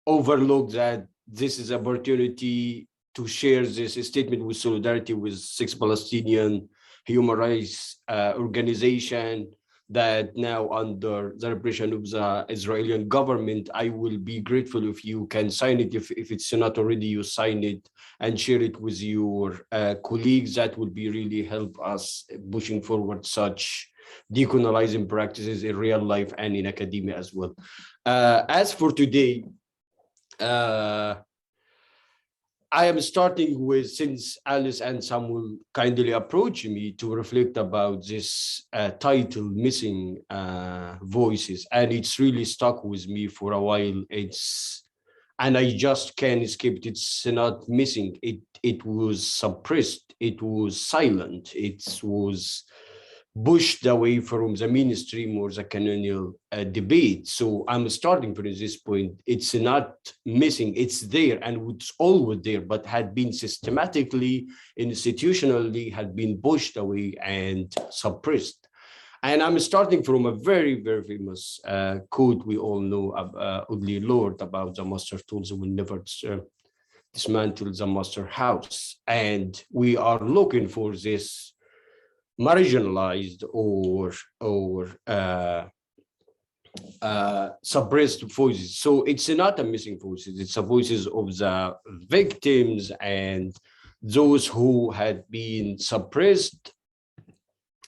overlook that this is an opportunity to share this statement with solidarity with 6 Palestinian human rights organization that now under the repression of the Israeli government. I will be grateful if you can sign it. If it's not already, you sign it and share it with your colleagues. That would be really help us pushing forward such decolonizing practices in real life and in academia as well. As for today, I am starting with, since Alice and Samuel kindly approached me to reflect about this title, Missing Voices, and it's really stuck with me for a while. And I just can't escape it. It's not missing. It was suppressed. It was silent. It was pushed away from the mainstream or the colonial debate. So I'm starting from this point. It's not missing, it's there, and it's always there, but had been systematically, institutionally, had been pushed away and suppressed. And I'm starting from a very, very famous quote we all know of Audre Lorde about the master tools will never dismantle the master house. And we are looking for this marginalized or suppressed voices. So it's not a missing voices, it's the voices of the victims and those who had been suppressed.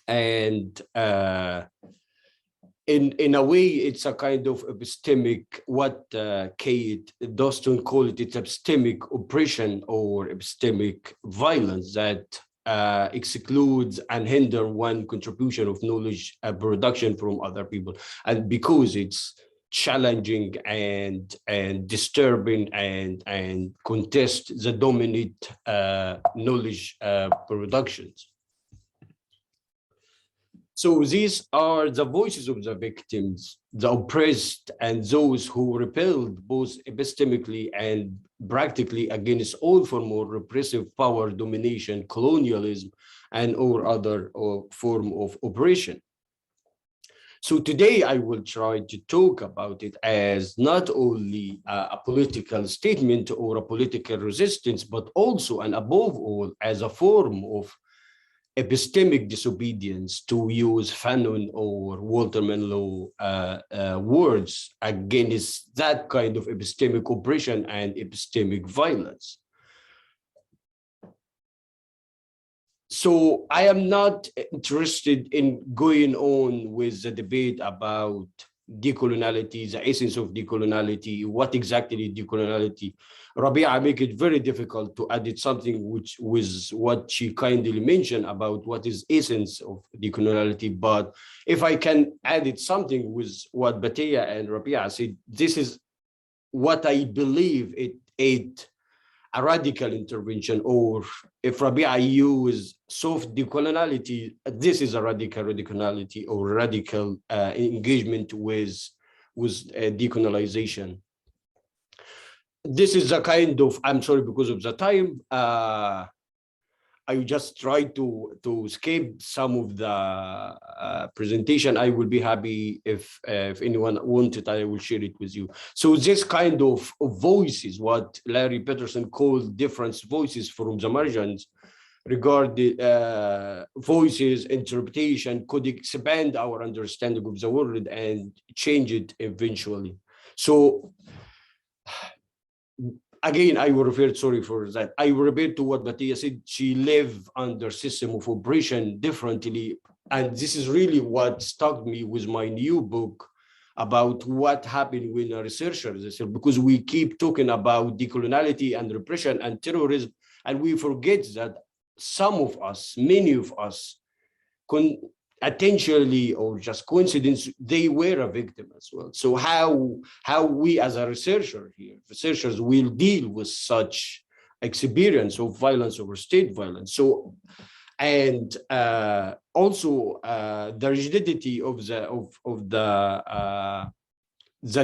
And in a way, it's a kind of epistemic, what Kate Doston called it, it's epistemic oppression or epistemic violence that excludes and hinder one contribution of knowledge production from other people. And because it's challenging and disturbing and contest the dominant knowledge productions. So these are the voices of the victims, the oppressed, and those who rebelled both epistemically and practically against all form of repressive power, domination, colonialism, and or other form of oppression. So today I will try to talk about it as not only a political statement or a political resistance, but also and above all as a form of epistemic disobedience, to use Fanon or Walter Menlo words, against that kind of epistemic oppression and epistemic violence. So I am not interested in going on with the debate about decoloniality, the essence of decoloniality, what exactly is decoloniality. Rabia make it very difficult to add something which was what she kindly mentioned about what is essence of decoloniality. But if I can add it something with what Bateya and Rabia said, this is what I believe it a radical intervention, or if Rabia use soft decoloniality, this is a radical radicality or radical engagement with decolonization. This is a kind of, I'm sorry because of the time, I just try to escape some of the presentation. I will be happy if anyone wanted, I will share it with you. So this kind of voices, what Larry Peterson called different voices from the margins, regarding voices, interpretation, could expand our understanding of the world and change it eventually. So again, I will refer, sorry for that, I will refer to what Bateya said. She lived under system of oppression differently. And this is really what stuck me with my new book about what happened when a researcher, because we keep talking about decoloniality and repression and terrorism, and we forget that some of us, many of us, intentionally or just coincidence, they were a victim as well. So how we as a researchers will deal with such experience of violence over state violence. So, and also the rigidity of the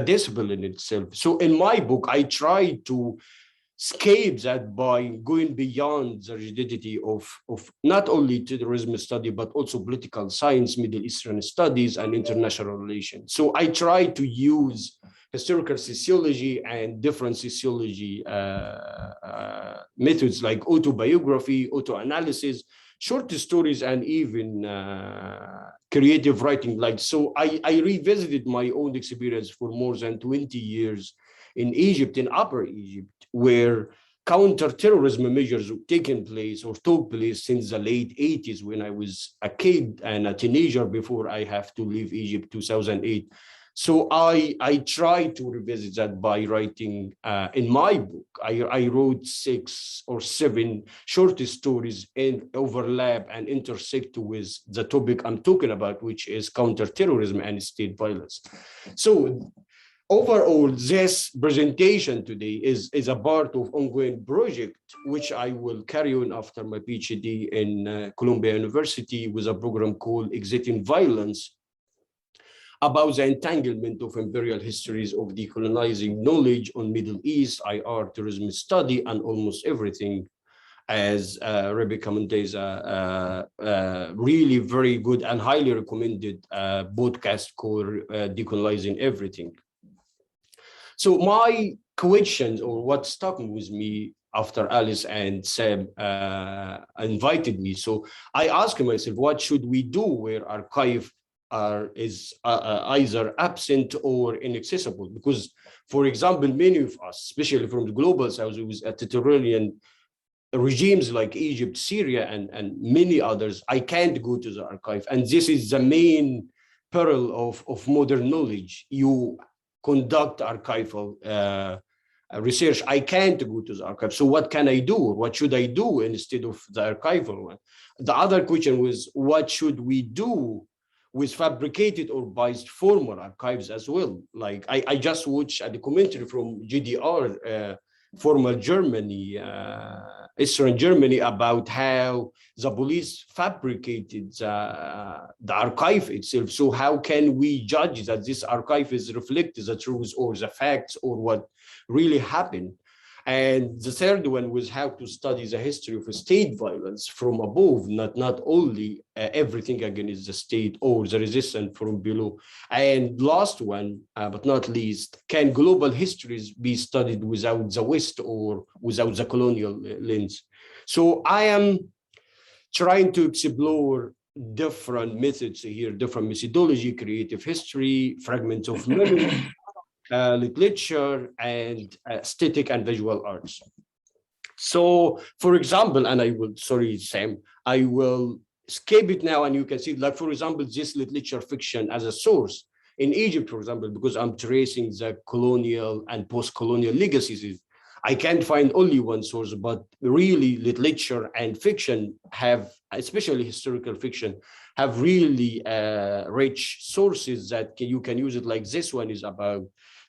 discipline itself. So in my book, I try to escape that by going beyond the rigidity of not only terrorism study, but also political science, Middle Eastern studies, and international relations. So I try to use historical sociology and different sociology methods like autobiography, auto-analysis, short stories, and even creative writing. Like, so I revisited my own experience for more than 20 years in Egypt, in Upper Egypt, where counter-terrorism measures taken place or took place since the late 80s, when I was a kid and a teenager before I have to leave Egypt 2008. So I try to revisit that by writing in my book. I wrote 6 or 7 short stories and overlap and intersect with the topic I'm talking about, which is counterterrorism and state violence. So overall, this presentation today is a part of ongoing project, which I will carry on after my PhD in Columbia University with a program called Exiting Violence, about the entanglement of imperial histories of decolonizing knowledge on Middle East, IR, terrorism study, and almost everything, as Rebecca Monteza really very good and highly recommended podcast called Decolonizing Everything. So my questions, or what stuck with me after Alice and Sam invited me, so I asked myself, what should we do where archive is either absent or inaccessible? Because, for example, many of us, especially from the global south, with authoritarian regimes like Egypt, Syria, and many others, I can't go to the archive. And this is the main peril of modern knowledge. You conduct archival research, I can't go to the archive. So what can I do? What should I do instead of the archival one? The other question was, what should we do with fabricated or biased formal archives as well? Like I just watched a documentary from GDR, former Germany, Eastern Germany, about how the police fabricated the archive itself. So how can we judge that this archive is reflecting the truth or the facts or what really happened? And the third one was how to study the history of state violence from above, not only everything against the state or the resistance from below. And last one, but not least, can global histories be studied without the West or without the colonial lens? So I am trying to explore different methods here, different methodology, creative history, fragments of memory, literature, and aesthetic and visual arts. So, for example, and I will, sorry, Sam, I will escape it now, and you can see, like, for example, this literature fiction as a source in Egypt, for example, because I'm tracing the colonial and post-colonial legacies. I can't find only one source, but really literature and fiction have, especially historical fiction, have really rich sources that you can use it. Like this one is about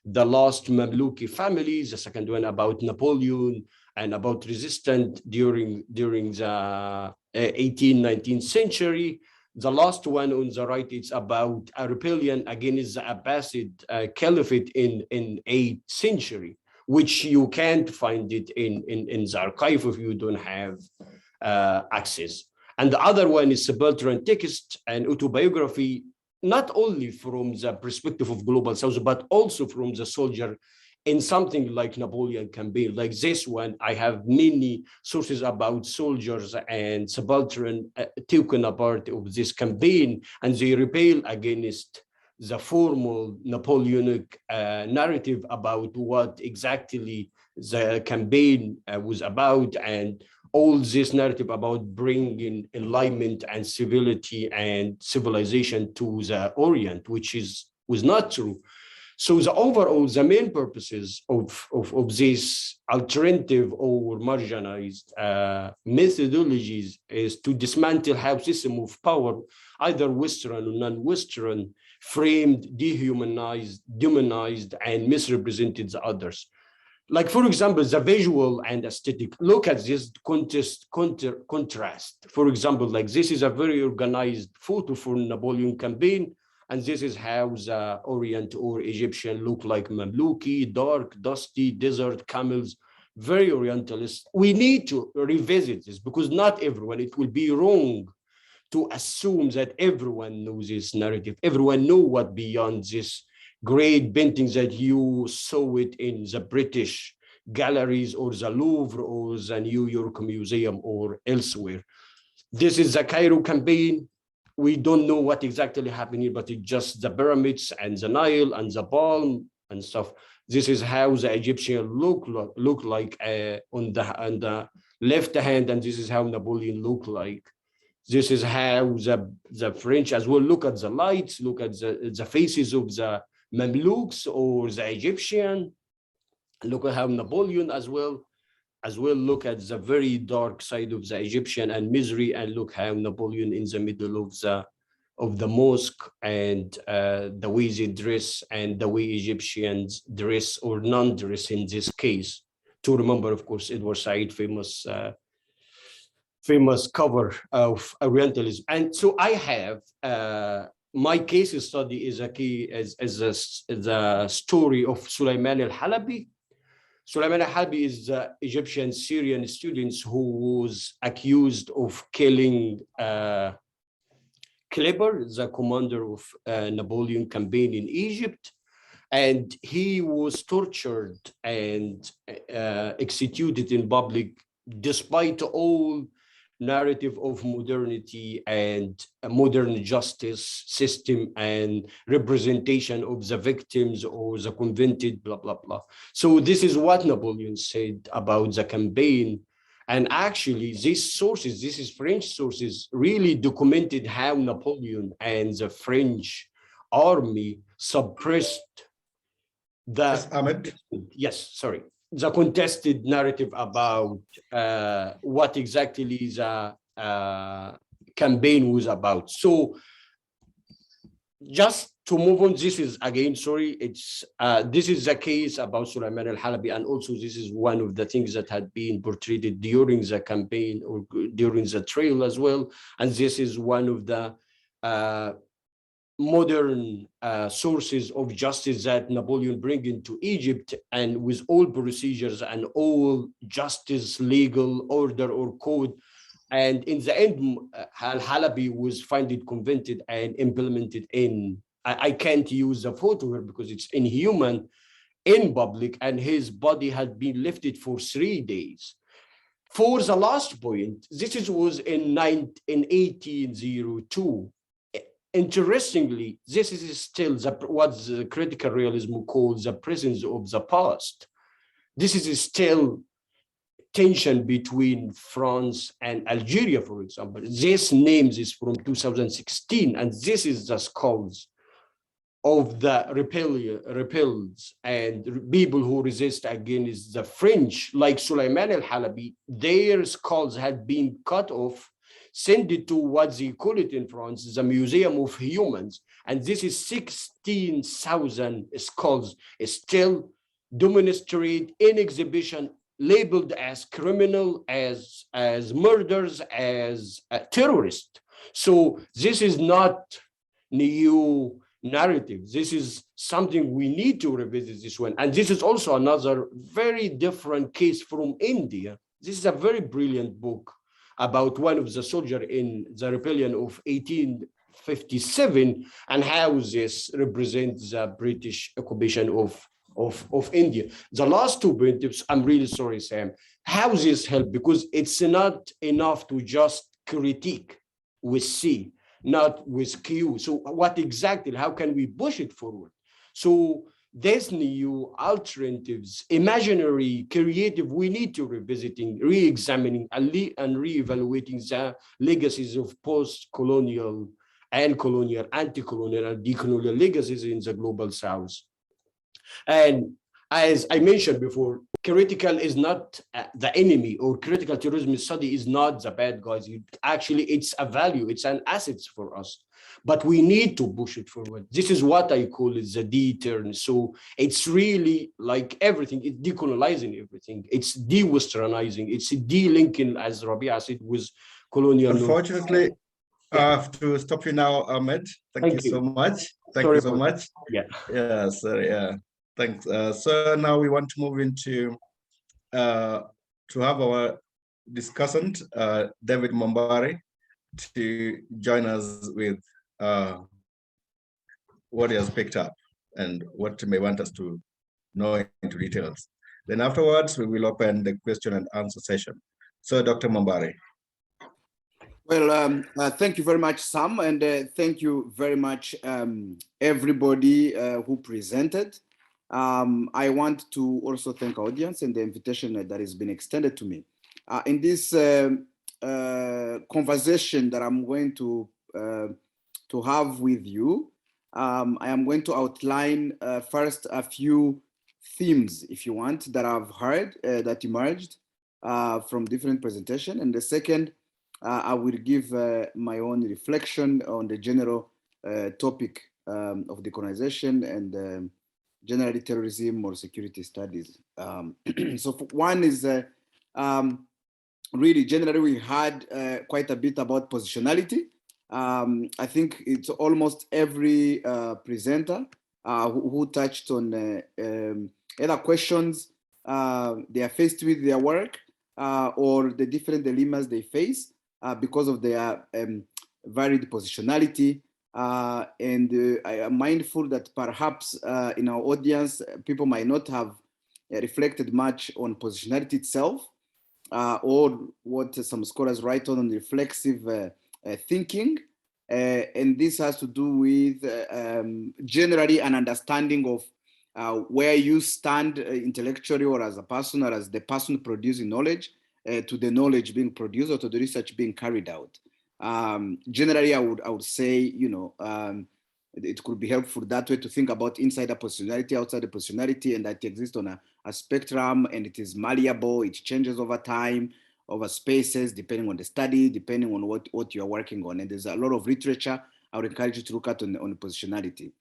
the last Mamluki families, the second one about Napoleon and about resistance during the 18th, 19th century. The last one on the right, it's about a rebellion against the Abbasid Caliphate in 8th century, which you can't find it in the archive if you don't have access. And the other one is subaltern text and autobiography, not only from the perspective of global south, but also from the soldier in something like Napoleon campaign. Like this one, I have many sources about soldiers and subaltern taken a part of this campaign, and they rebel against the formal Napoleonic narrative about what exactly the campaign was about, and all this narrative about bringing enlightenment and civility and civilization to the Orient, which was not true. So the main purposes of this alternative or marginalized methodologies is to dismantle how system of power, either Western or non-Western, framed, dehumanized, demonized, and misrepresented the others. Like, for example, the visual and aesthetic. Look at this contrast. For example, like this is a very organized photo for Napoleon campaign, and this is how the Orient or Egyptian look like: Mamluki, dark, dusty, desert, camels, very Orientalist. We need to revisit this because not everyone, it will be wrong to assume that everyone knows this narrative. Everyone knows what beyond this great paintings that you saw it in the British galleries or the Louvre or the New York Museum or elsewhere. This is the Cairo campaign. We don't know what exactly happened here, but it's just the pyramids and the Nile and the palm and stuff. This is how the Egyptian look like on the left hand, and this is how Napoleon looked like. This is how the French as well. Look at the lights, look at the faces of the Mamluks or the Egyptian. Look at how Napoleon as well look at the very dark side of the Egyptian and misery, and look how Napoleon in the middle of the mosque, and the way they dress and the way Egyptians dress or non-dress in this case. To remember, of course, Edward Said famous cover of Orientalism. And so I have my case study is the story of Sulaiman al-Halabi. Sulaiman al-Halabi is the Egyptian Syrian student who was accused of killing Kleber, the commander of Napoleon campaign in Egypt. And he was tortured and executed in public, despite all narrative of modernity and a modern justice system and representation of the victims or the convicted, blah, blah, blah. So this is what Napoleon said about the campaign. And actually these sources, this is French sources, really documented how Napoleon and the French army suppressed the the contested narrative about what exactly the campaign was about. So just to move on, this is again, sorry, it's this is the case about Sulaiman al-Halabi, and also this is one of the things that had been portrayed during the campaign or during the trial as well. And this is one of the modern sources of justice that Napoleon bring into Egypt, and with all procedures and all justice, legal order or code. And in the end, al-Halabi was found convicted and implemented in, I can't use the photo here because it's inhuman, in public, and his body had been lifted for 3 days. For the last point, this was in 1802. Interestingly, this is still what the critical realism calls the presence of the past. This is still tension between France and Algeria, for example. This names is from 2016, and this is the skulls of the rebels and people who resist against the French, like Sulaiman al-Halabi. Their skulls had been cut off, send it to what they call it in France, the Museum of Humans. And this is 16,000 skulls still demonstrated in exhibition, labeled as criminal, as murders, as terrorists. So this is not new narrative. This is something we need to revisit this one. And this is also another very different case from India. This is a very brilliant book about one of the soldiers in the rebellion of 1857 and how this represents the British occupation of India. The last two plaintiffs, I'm really sorry, Sam, how this help? Because it's not enough to just critique with C, not with Q. So what exactly, how can we push it forward? So there's new alternatives, imaginary, creative, we need to revisiting, re-examining and re-evaluating the legacies of post-colonial and colonial, anti-colonial and decolonial legacies in the global South. And as I mentioned before, critical is not the enemy, or critical terrorism study is not the bad guys. Actually, it's a value, it's an asset for us, but we need to push it forward. This is what I call it the D-turn. So it's really like everything, it's decolonizing everything. It's de-westernizing, it's de-linking, as Rabia said, with colonial. Unfortunately, I have to stop you now, Ahmed. Thank you so much. Thank you so much. Yeah. Sorry. Thanks. So now we want to move into to have our discussant, David Mombari, to join us with what he has picked up and what he may want us to know into details. Then afterwards, we will open the question and answer session. So, Dr. Mombari. Well, thank you very much, Sam, and thank you very much, everybody who presented. I want to also thank our audience and the invitation that has been extended to me. In this conversation that I'm going to have with you, I am going to outline first a few themes, if you want, that I've heard that emerged from different presentations, and the second, I will give my own reflection on the general topic of decolonization and generally terrorism or security studies. So one is really generally we had quite a bit about positionality. I think it's almost every presenter who touched on either questions they are faced with their work or the different dilemmas they face because of their varied positionality. And I am mindful that perhaps in our audience, people might not have reflected much on positionality itself or what some scholars write on reflexive thinking. And this has to do with generally an understanding of where you stand intellectually or as a person or as the person producing knowledge to the knowledge being produced or to the research being carried out. Generally, I would say, you know, it could be helpful that way to think about inside a positionality, outside the positionality, and that it exists on a spectrum, and it is malleable, it changes over time, over spaces, depending on the study, depending on what you're working on. And there's a lot of literature I would encourage you to look at on the positionality.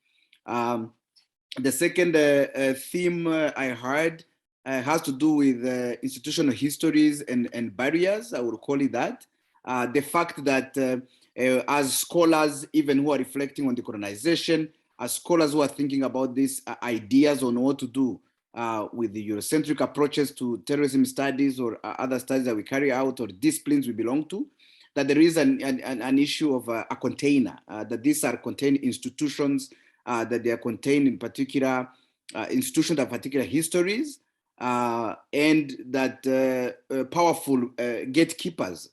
The second theme I heard has to do with institutional histories and barriers, I would call it that. The fact that as scholars, even who are reflecting on decolonization, as scholars who are thinking about these ideas on what to do with the Eurocentric approaches to terrorism studies or other studies that we carry out or disciplines we belong to, that there is an issue of a container, that these are contained institutions, that they are contained in particular institutions that have particular histories, and that powerful gatekeepers,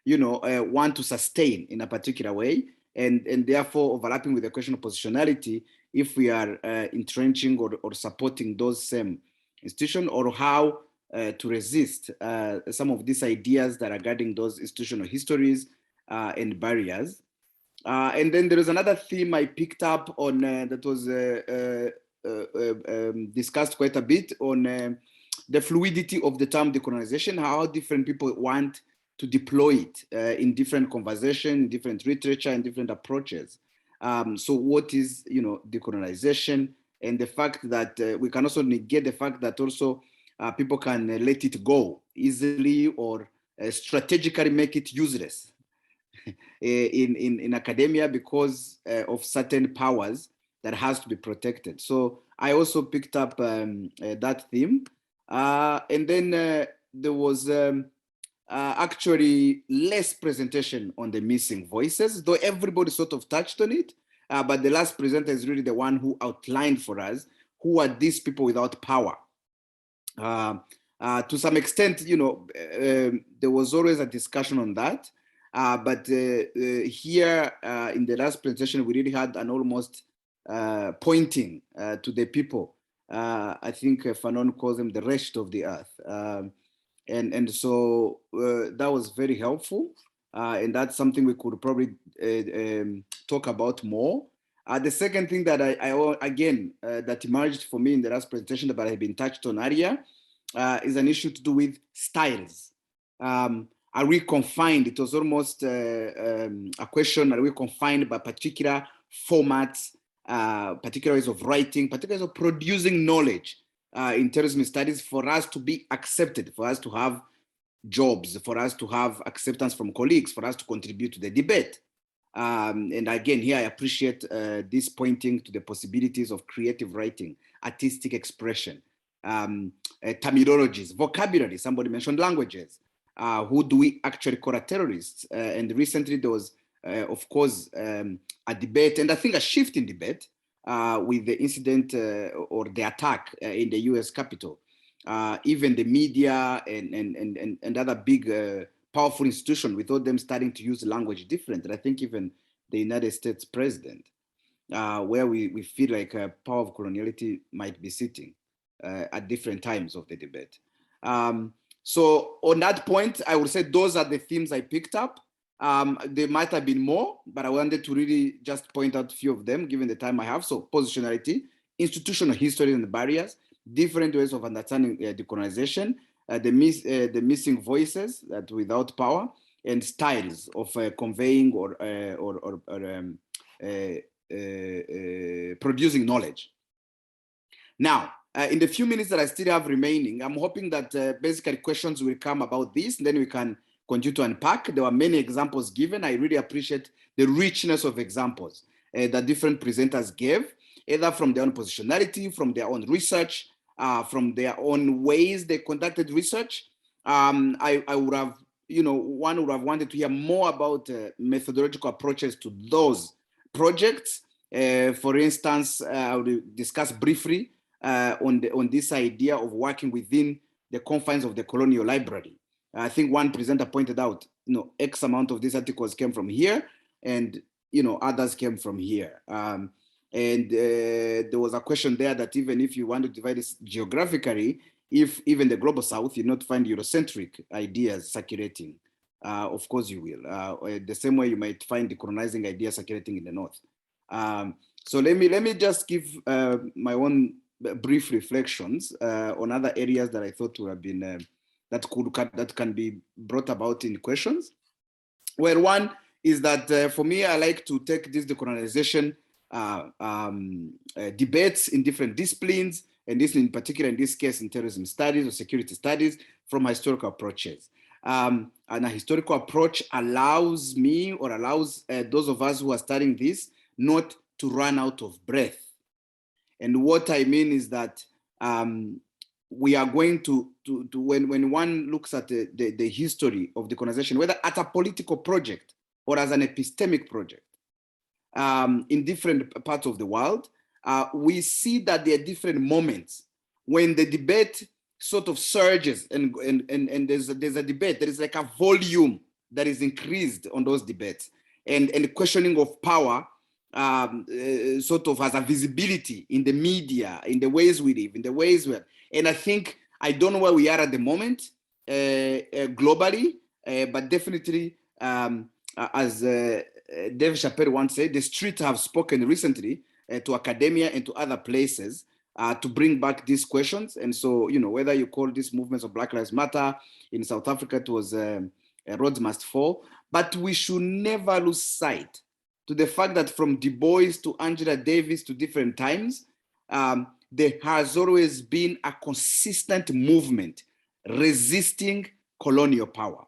you know, want to sustain in a particular way, and therefore overlapping with the question of positionality, if we are entrenching or supporting those same institutions, or how to resist some of these ideas that are guarding those institutional histories and barriers. And then there is another theme I picked up on that was discussed quite a bit on the fluidity of the term decolonization, how different people want to deploy it in different conversation, different literature, and different approaches. So what is, you know, decolonization, and the fact that we can also negate the fact that also people can let it go easily or strategically make it useless in academia because of certain powers that has to be protected. So I also picked up that theme. And then there was actually less presentation on the missing voices, though everybody sort of touched on it. But the last presenter is really the one who outlined for us who are these people without power. To some extent, you know, there was always a discussion on that. But here in the last presentation, we really had an almost pointing to the people. I think Fanon calls them the rest of the earth. And so that was very helpful. And that's something we could probably talk about more. The second thing that that emerged for me in the last presentation that I have been touched on earlier is an issue to do with styles. Are we confined? It was almost a question, are we confined by particular formats, particular ways of writing, particular ways of producing knowledge in terrorism studies for us to be accepted, for us to have jobs, for us to have acceptance from colleagues, for us to contribute to the debate? And again, here I appreciate this pointing to the possibilities of creative writing, artistic expression, terminologies, vocabulary. Somebody mentioned languages. Who do we actually call a terrorist? And recently there was, of course, a debate, and I think a shift in debate with the incident or the attack in the US Capitol. Even the media and other big powerful institutions, without them starting to use language different. And I think even the United States president, where we feel like a power of coloniality might be sitting at different times of the debate. So on that point, I would say those are the themes I picked up. There might have been more, but I wanted to really just point out a few of them, given the time I have. So positionality, institutional history and the barriers, different ways of understanding decolonization, the missing voices that without power, and styles of conveying or producing knowledge. Now, in the few minutes that I still have remaining, I'm hoping that basically questions will come about this, and then we can continue to unpack. There were many examples given. I really appreciate the richness of examples that different presenters gave, either from their own positionality, from their own research, from their own ways they conducted research. I would have, one would have wanted to hear more about methodological approaches to those projects. For instance, I will discuss briefly on this idea of working within the confines of the colonial library. I think one presenter pointed out, X amount of these articles came from here, and others came from here. And there was a question there that even if you want to divide this geographically, if even the global south, you not find Eurocentric ideas circulating, of course you will. The same way you might find decolonizing ideas circulating in the north. So let me just give my own brief reflections on other areas that I thought would have been that can be brought about in questions. Well, one is that for me, I like to take this decolonization debates in different disciplines, and this in particular, in this case, in terrorism studies or security studies, from historical approaches. And a historical approach allows me, or allows those of us who are studying this, not to run out of breath. And what I mean is that we are going to when one looks at the history of decolonization, whether at a political project or as an epistemic project, in different parts of the world, we see that there are different moments when the debate sort of surges and there's a debate. There is like a volume that is increased on those debates, and questioning of power sort of has a visibility in the media, in the ways we live, in the ways we, and I think, I don't know where we are at the moment globally, but definitely as Dave Chappelle once said, the streets have spoken recently to academia and to other places to bring back these questions. And so, whether you call these movements of Black Lives Matter, in South Africa it was Roads Must Fall, but we should never lose sight to the fact that from Du Bois to Angela Davis to different times, there has always been a consistent movement resisting colonial power.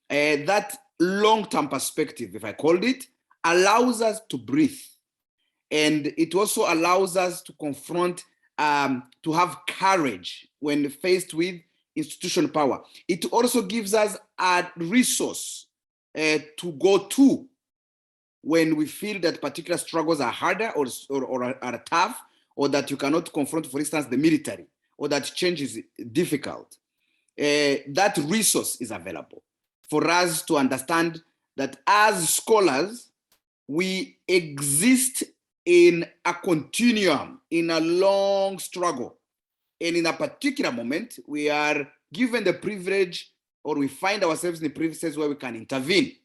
That long-term perspective, if I called it, allows us to breathe. And it also allows us to confront, to have courage when faced with institutional power. It also gives us a resource to go to when we feel that particular struggles are harder or are tough, or that you cannot confront, for instance, the military, or that change is difficult. That resource is available for us to understand that as scholars, we exist in a continuum, in a long struggle. And in a particular moment, we are given the privilege, or we find ourselves in the privileges where we can intervene.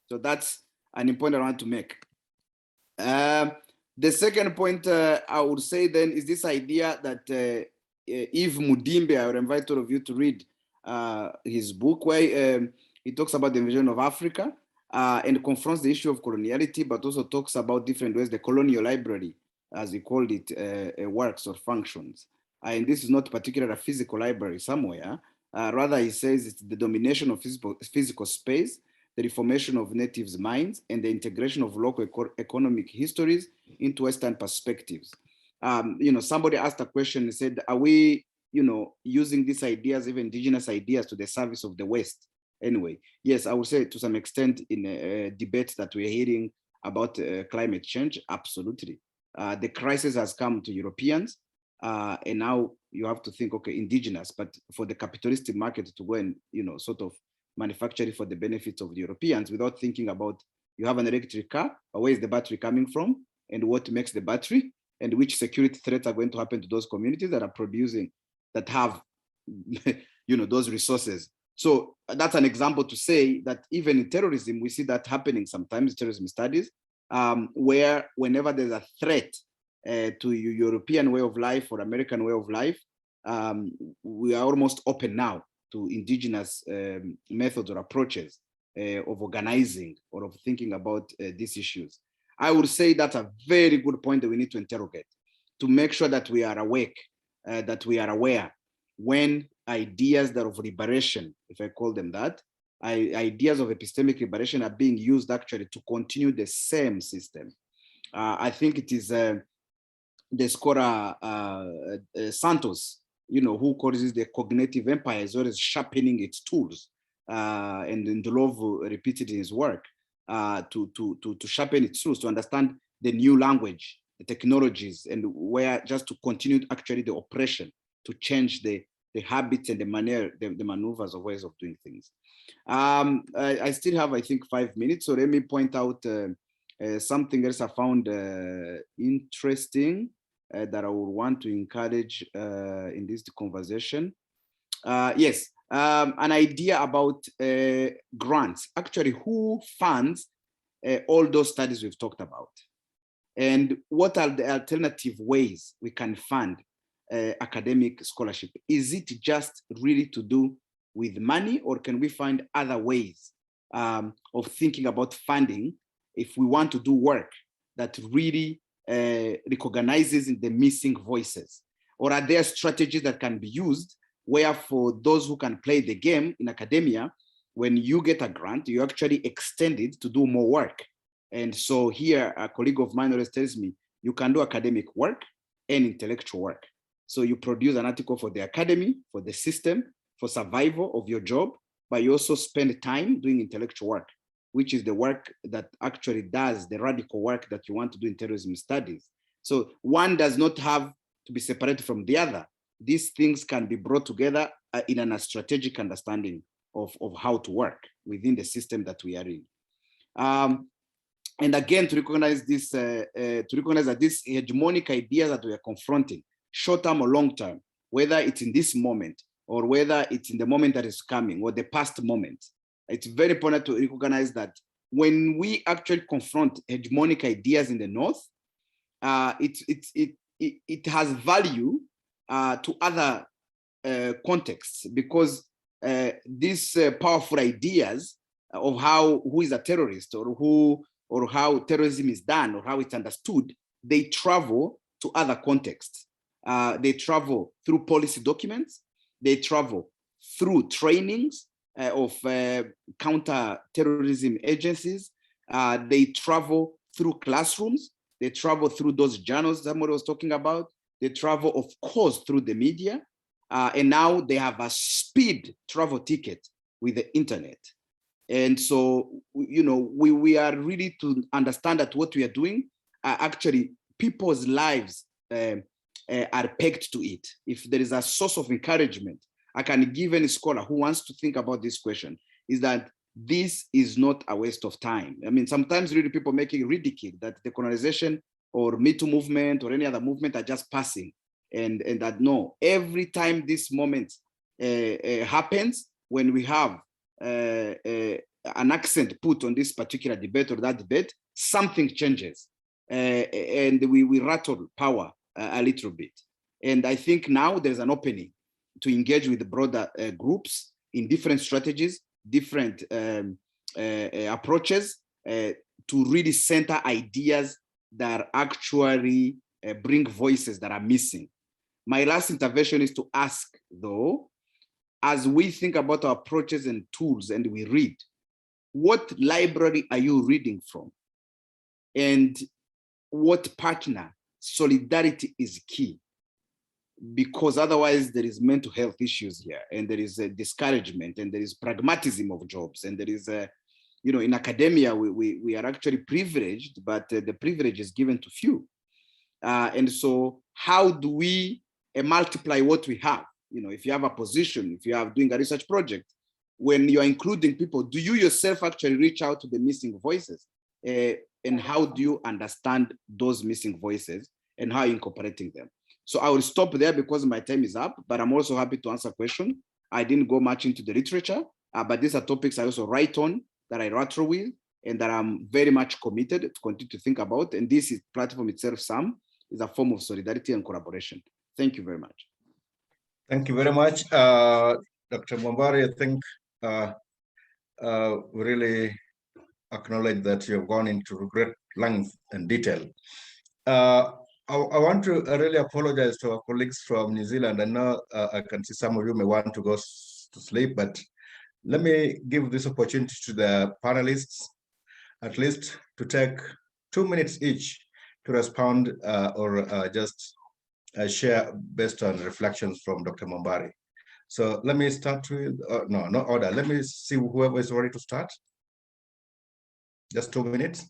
So that's an important one to make. The second point I would say then is this idea that Yves Mudimbe, I would invite all of you to read his book where he talks about the vision of Africa and confronts the issue of coloniality, but also talks about different ways the colonial library, as he called it, works or functions. And this is not particularly a physical library somewhere. Rather, he says it's the domination of physical space, the reformation of natives' minds, and the integration of local economic histories into Western perspectives. Somebody asked a question and said, are we, using these ideas, even indigenous ideas, to the service of the West? Anyway, yes, I would say to some extent in a debate that we're hearing about climate change, absolutely. The crisis has come to Europeans, and now you have to think, okay, indigenous, but for the capitalistic market to go and, sort of manufacture it for the benefit of the Europeans without thinking about, you have an electric car, but where is the battery coming from, and what makes the battery, and which security threats are going to happen to those communities that are producing, that have, those resources. So that's an example to say that even in terrorism, we see that happening sometimes, terrorism studies, where whenever there's a threat to European way of life or American way of life, we are almost open now to indigenous methods or approaches of organizing or of thinking about these issues. I would say that's a very good point that we need to interrogate, to make sure that we are awake, that we are aware when ideas that of liberation, if I call them that, ideas of epistemic liberation are being used actually to continue the same system. I think it is the scholar Santos, who calls this the cognitive empire, as well as sharpening its tools. And Ndulov repeated in his work to sharpen its tools, to understand the new language, the technologies, and where just to continue actually the oppression, to change the habits and the maneuvers of ways of doing things. I still have, I think, 5 minutes, so let me point out something else I found interesting that I would want to encourage in this conversation. Yes, an idea about grants. Actually, who funds all those studies we've talked about? And what are the alternative ways we can fund academic scholarship? Is it just really to do with money, or can we find other ways of thinking about funding if we want to do work that really recognizes the missing voices? Or are there strategies that can be used where, for those who can play the game in academia, when you get a grant, you actually extend it to do more work? And so here, a colleague of mine always tells me, you can do academic work and intellectual work. So you produce an article for the academy, for the system, for survival of your job, but you also spend time doing intellectual work, which is the work that actually does the radical work that you want to do in terrorism studies. So one does not have to be separated from the other. These things can be brought together in a strategic understanding of how to work within the system that we are in. And again, to recognize this, that these hegemonic ideas that we are confronting, short-term or long-term, whether it's in this moment or whether it's in the moment that is coming or the past moment, it's very important to recognize that when we actually confront hegemonic ideas in the North, it has value to other contexts, because these powerful ideas of who is a terrorist, or how terrorism is done, or how it's understood, they travel to other contexts. They travel through policy documents. They travel through trainings of counter-terrorism agencies. They travel through classrooms. They travel through those journals somebody was talking about. They travel, of course, through the media. And now they have a speed travel ticket with the internet. And so, we are really to understand that what we are doing, actually people's lives are pegged to it. If there is a source of encouragement, I can give any scholar who wants to think about this question, is that this is not a waste of time. I mean, sometimes really people make it ridiculous that the colonization or Me Too movement or any other movement are just passing, and that no, every time this moment happens, when we have an accent put on this particular debate or that debate, something changes. and we rattle power a little bit. And I think now there's an opening to engage with the broader groups in different strategies, different approaches to really center ideas that actually bring voices that are missing. My last intervention is to ask, though, as we think about our approaches and tools and we read, what library are you reading from? And what partner? Solidarity is key, because otherwise there is mental health issues here, and there is a discouragement, and there is pragmatism of jobs, and there is a, in academia, we are actually privileged, but the privilege is given to few. And so how do we multiply what we have? If you have a position, if you are doing a research project, when you're including people, do you yourself actually reach out to the missing voices? And how do you understand those missing voices and how you're incorporating them? So I will stop there because my time is up, but I'm also happy to answer questions. I didn't go much into the literature, but these are topics I also write on, that I rattle with, and that I'm very much committed to continue to think about. And this platform itself, SAM, is a form of solidarity and collaboration. Thank you very much. Thank you very much, Dr. Mwambari. I think we really acknowledge that you have gone into great length and detail. I want to really apologize to our colleagues from New Zealand. I know I can see some of you may want to go to sleep, but let me give this opportunity to the panelists, at least to take 2 minutes each to respond or just share based on reflections from Dr. Mwambari. So let me start with, no order. Let me see whoever is ready to start. Just 2 minutes.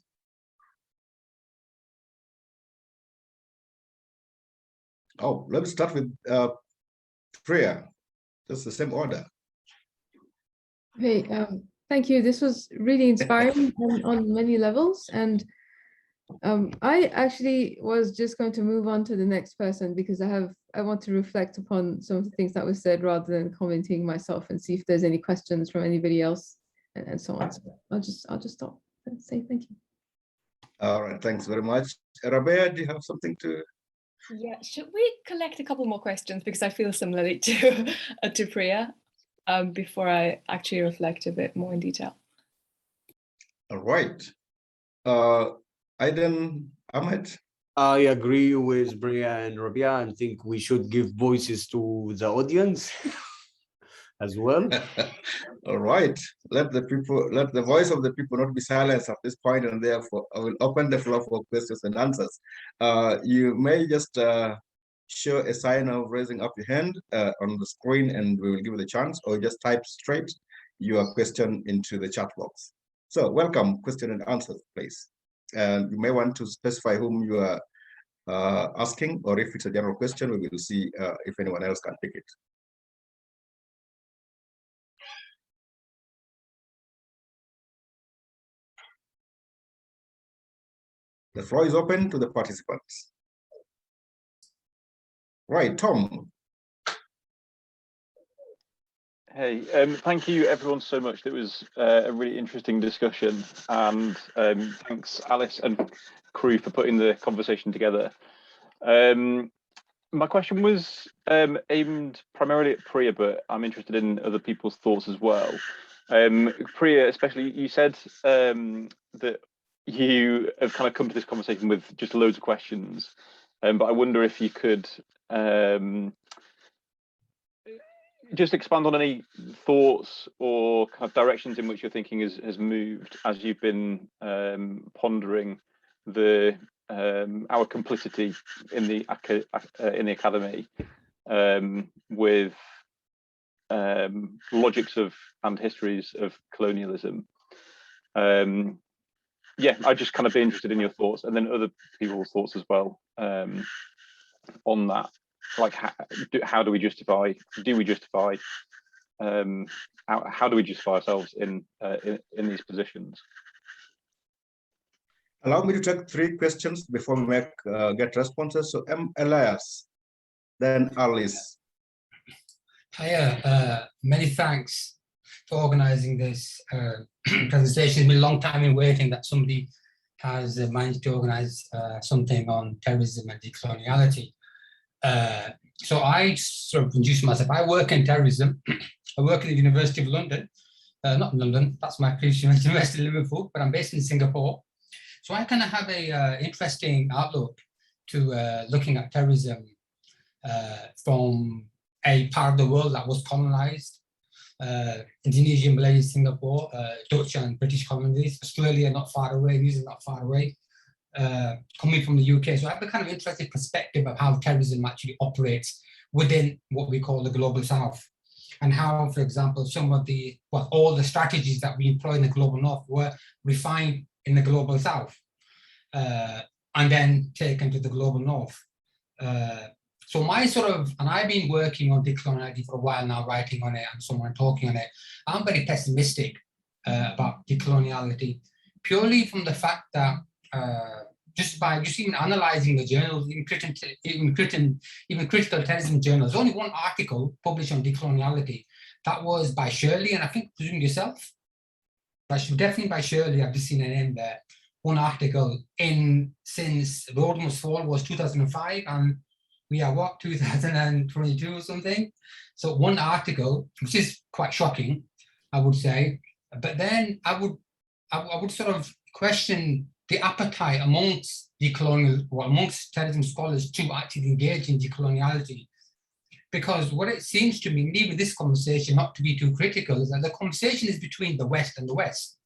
Oh, let me start with Priya. Just the same order. Hey, thank you. This was really inspiring on many levels. And I actually was just going to move on to the next person because I want to reflect upon some of the things that was said rather than commenting myself and see if there's any questions from anybody else and so on. So I'll just stop and say thank you. All right, thanks very much. Rabea, do you have something to? Yeah, should we collect a couple more questions because I feel similarly to Priya before I actually reflect a bit more in detail? All right. Aidan, Ahmed? I agree with Bria and Rabia and think we should give voices to the audience as well. All right. Let the voice of the people not be silenced at this point, and therefore I will open the floor for questions and answers. You may just show a sign of raising up your hand on the screen and we will give you the chance, or just type straight your question into the chat box. So welcome, question and answers, please. And you may want to specify whom you are asking, or if it's a general question, we will see if anyone else can pick it. The floor is open to the participants. Right, Tom. Hey, thank you everyone so much. It was a really interesting discussion, and thanks Alice and crew for putting the conversation together. My question was aimed primarily at Priya, but I'm interested in other people's thoughts as well. Priya, especially, you said that you have kind of come to this conversation with just loads of questions, but I wonder if you could just expand on any thoughts or kind of directions in which your thinking has moved as you've been pondering our complicity in the academy with logics of and histories of colonialism. Yeah, I'd just kind of be interested in your thoughts, and then other people's thoughts as well on that. Like, how do we justify? Do we justify? How do we justify ourselves in these positions? Allow me to take 3 questions before we get responses. So, Elias, then Alice. Hiya, many thanks for organizing this presentation. It's been a long time in waiting that somebody has managed to organize something on terrorism and decoloniality. So I sort of introduce myself. I work in terrorism. I work at the University of London. Not London, that's my previous university in Liverpool, but I'm based in Singapore. So I kind of have a interesting outlook to looking at terrorism from a part of the world that was colonized. Indonesia, Malaysia, Singapore, Dutch and British colonies, Australia not far away, New Zealand not far away, coming from the UK. So I have a kind of interesting perspective of how terrorism actually operates within what we call the global south, and how, for example, some of the, well, all the strategies that we employ in the global north were refined in the global south and then taken to the global north. So my sort of, and I've been working on decoloniality for a while now, writing on it and someone talking on it. I'm very pessimistic about decoloniality, purely from the fact that just even analyzing the journals, even critical terrorism journals, there's only one article published on decoloniality. That was by Shirley, and I think presume yourself. But definitely by Shirley, I've just seen a name there. One article since Road Must Fall was 2005, and we are what, 2022 or something. So one article, which is quite shocking, I would say. But then I would sort of question the appetite amongst decolonial, or amongst terrorism scholars to actually engage in decoloniality. Because what it seems to me, maybe this conversation, not to be too critical, is that the conversation is between the West and the West,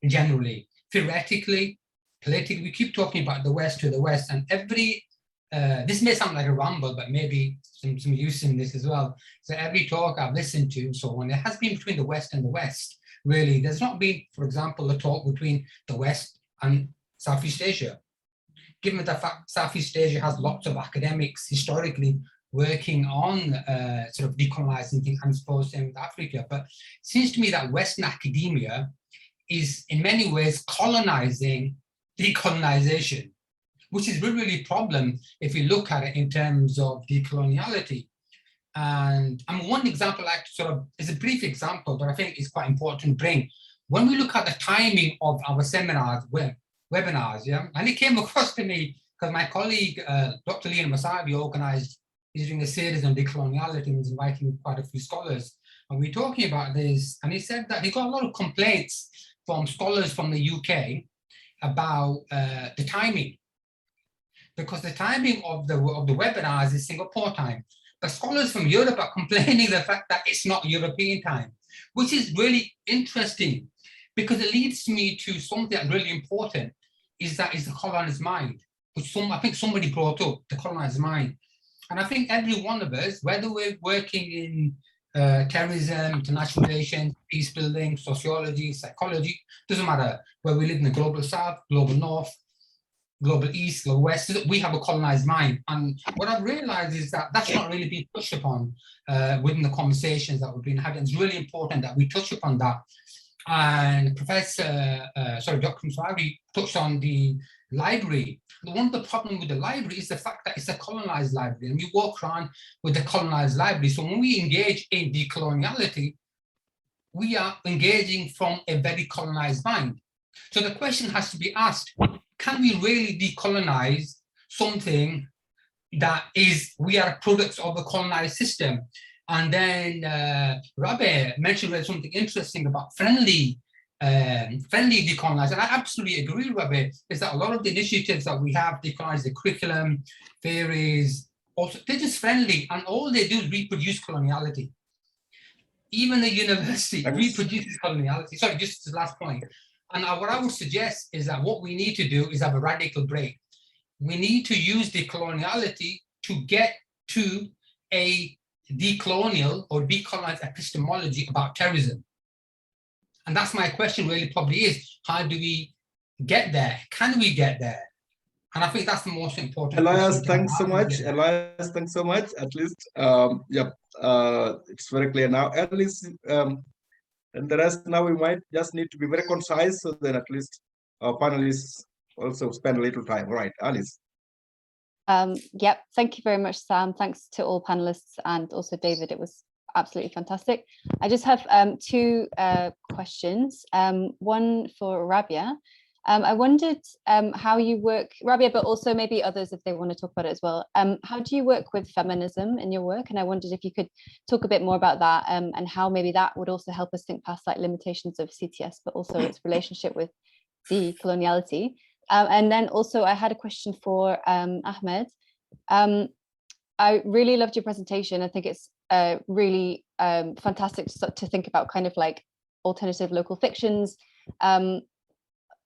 generally. Theoretically, politically, we keep talking about the West to the West, and every, this may sound like a ramble, but maybe some use in this as well. So every talk I've listened to and so on, it has been between the West and the West, really. There's not been, for example, a talk between the West and Southeast Asia. Given the fact Southeast Asia has lots of academics historically working on sort of decolonizing things, and suppose same with Africa, but it seems to me that Western academia is in many ways colonizing decolonization, which is really a problem if you look at it in terms of decoloniality. And I mean, one example I like to sort of, is a brief example, but I think it's quite important to bring. When we look at the timing of our seminars, webinars, yeah, and it came across to me because my colleague, Dr. Liam Wasabi, organized, he's doing a series on decoloniality and was inviting quite a few scholars. And we're talking about this, and he said that he got a lot of complaints from scholars from the UK about the timing, because the timing of the webinars is Singapore time. The scholars from Europe are complaining the fact that it's not European time, which is really interesting, because it leads me to something that's really important, is the colonized mind, which I think somebody brought up, the colonized mind. And I think every one of us, whether we're working in terrorism, international relations, peace building, sociology, psychology, doesn't matter, where we live in the global south, global north, global east, global west, we have a colonized mind. And what I've realized is that that's not really being touched upon within the conversations that we've been having. It's really important that we touch upon that. And Dr. Mswari touched on the library. One of the problems with the library is the fact that it's a colonized library, and we walk around with the colonized library. So when we engage in decoloniality, we are engaging from a very colonized mind. So the question has to be asked, can we really decolonize something that is, we are products of a colonized system? And then Rabeh mentioned something interesting about friendly decolonizing. I absolutely agree, Rabeh, is that a lot of the initiatives that we have, decolonize the curriculum, theories, also, they're just friendly, and all they do is reproduce coloniality. Even the university reproduces coloniality. Sorry, just the last point. And what I would suggest is that what we need to do is have a radical break. We need to use decoloniality to get to a decolonial or decolonized epistemology about terrorism. And that's my question really probably is, how do we get there? Can we get there? And I think that's the most important. Elias, thanks so much. Elias, thanks so much. At least, it's very clear now. At least, and the rest now we might just need to be very concise, so that at least our panelists also spend a little time. All right, Alice. Yep, thank you very much, Sam. Thanks to all panelists and also David. It was absolutely fantastic. I just have two questions. One for Rabia. I wondered how you work, Rabia, but also maybe others if they want to talk about it as well. How do you work with feminism in your work? And I wondered if you could talk a bit more about that and how maybe that would also help us think past like limitations of CTS, but also its relationship with de-coloniality. And then also I had a question for Ahmed. I really loved your presentation. I think it's really fantastic to think about kind of like alternative local fictions.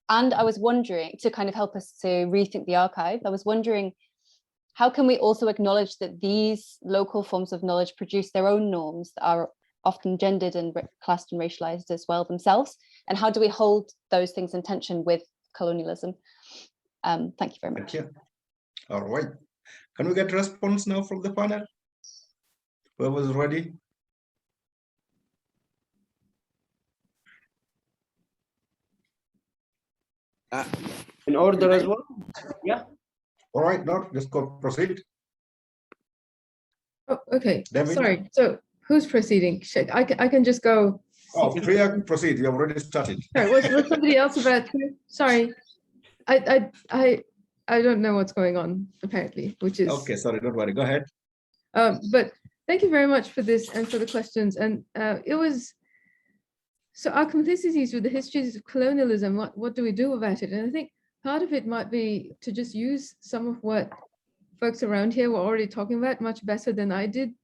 And I was wondering, to kind of help us to rethink the archive, I was wondering, how can we also acknowledge that these local forms of knowledge produce their own norms that are often gendered and classed and racialized as well themselves? And how do we hold those things in tension with colonialism? Thank you very much. Thank you. All right. Can we get a response now from the panel? Whoever's ready? In order as well? Yeah. All right, now let's go proceed. Oh, okay. David? Sorry. So who's proceeding? Shit, I can just go. Oh, Priya, proceed. You have already started. Sorry, was somebody else about to? Sorry. I don't know what's going on, apparently, which is Okay, sorry, don't worry. Go ahead. but thank you very much for this and for the questions. And it was, so our complicities with the histories of colonialism, what do we do about it? And I think part of it might be to just use some of what folks around here were already talking about much better than I did,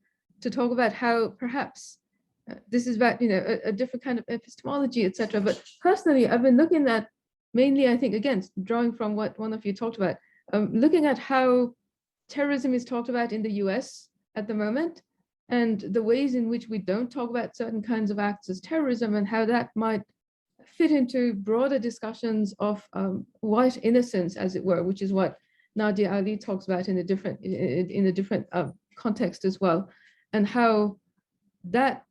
to talk about how perhaps this is about, a different kind of epistemology, etc. But personally, I've been looking at mainly, I think, again, drawing from what one of you talked about, looking at how terrorism is talked about in the US at the moment, and the ways in which we don't talk about certain kinds of acts as terrorism, and how that might fit into broader discussions of white innocence, as it were, which is what Nadia Ali talks about in a different context as well, and how that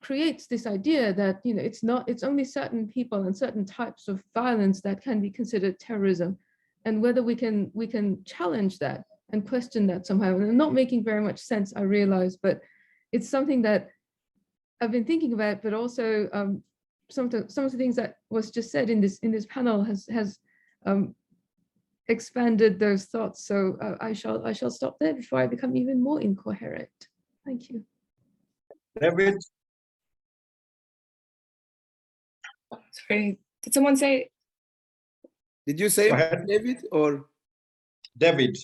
creates this idea that it's only certain people and certain types of violence that can be considered terrorism, and whether we can challenge that and question that somehow. And I'm not making very much sense, I realize, but it's something that I've been thinking about. But also some of the things that was just said in this panel has expanded those thoughts. So I shall stop there before I become even more incoherent. Thank you. David? Sorry, did someone say? Did you say David or? David.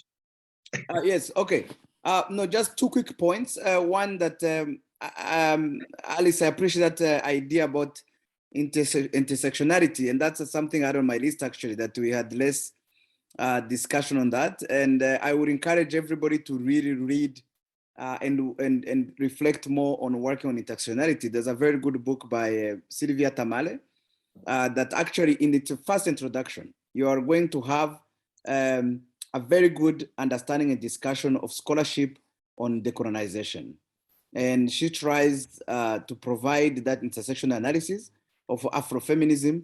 Yes, okay. No, just two quick points. One that, Alice, I appreciate that idea about intersectionality, and that's something I had on my list actually, that we had less discussion on that. And I would encourage everybody to really read and reflect more on working on intersectionality. There's a very good book by Sylvia Tamale that actually, in its first introduction, you are going to have a very good understanding and discussion of scholarship on decolonization. And she tries to provide that intersectional analysis of Afrofeminism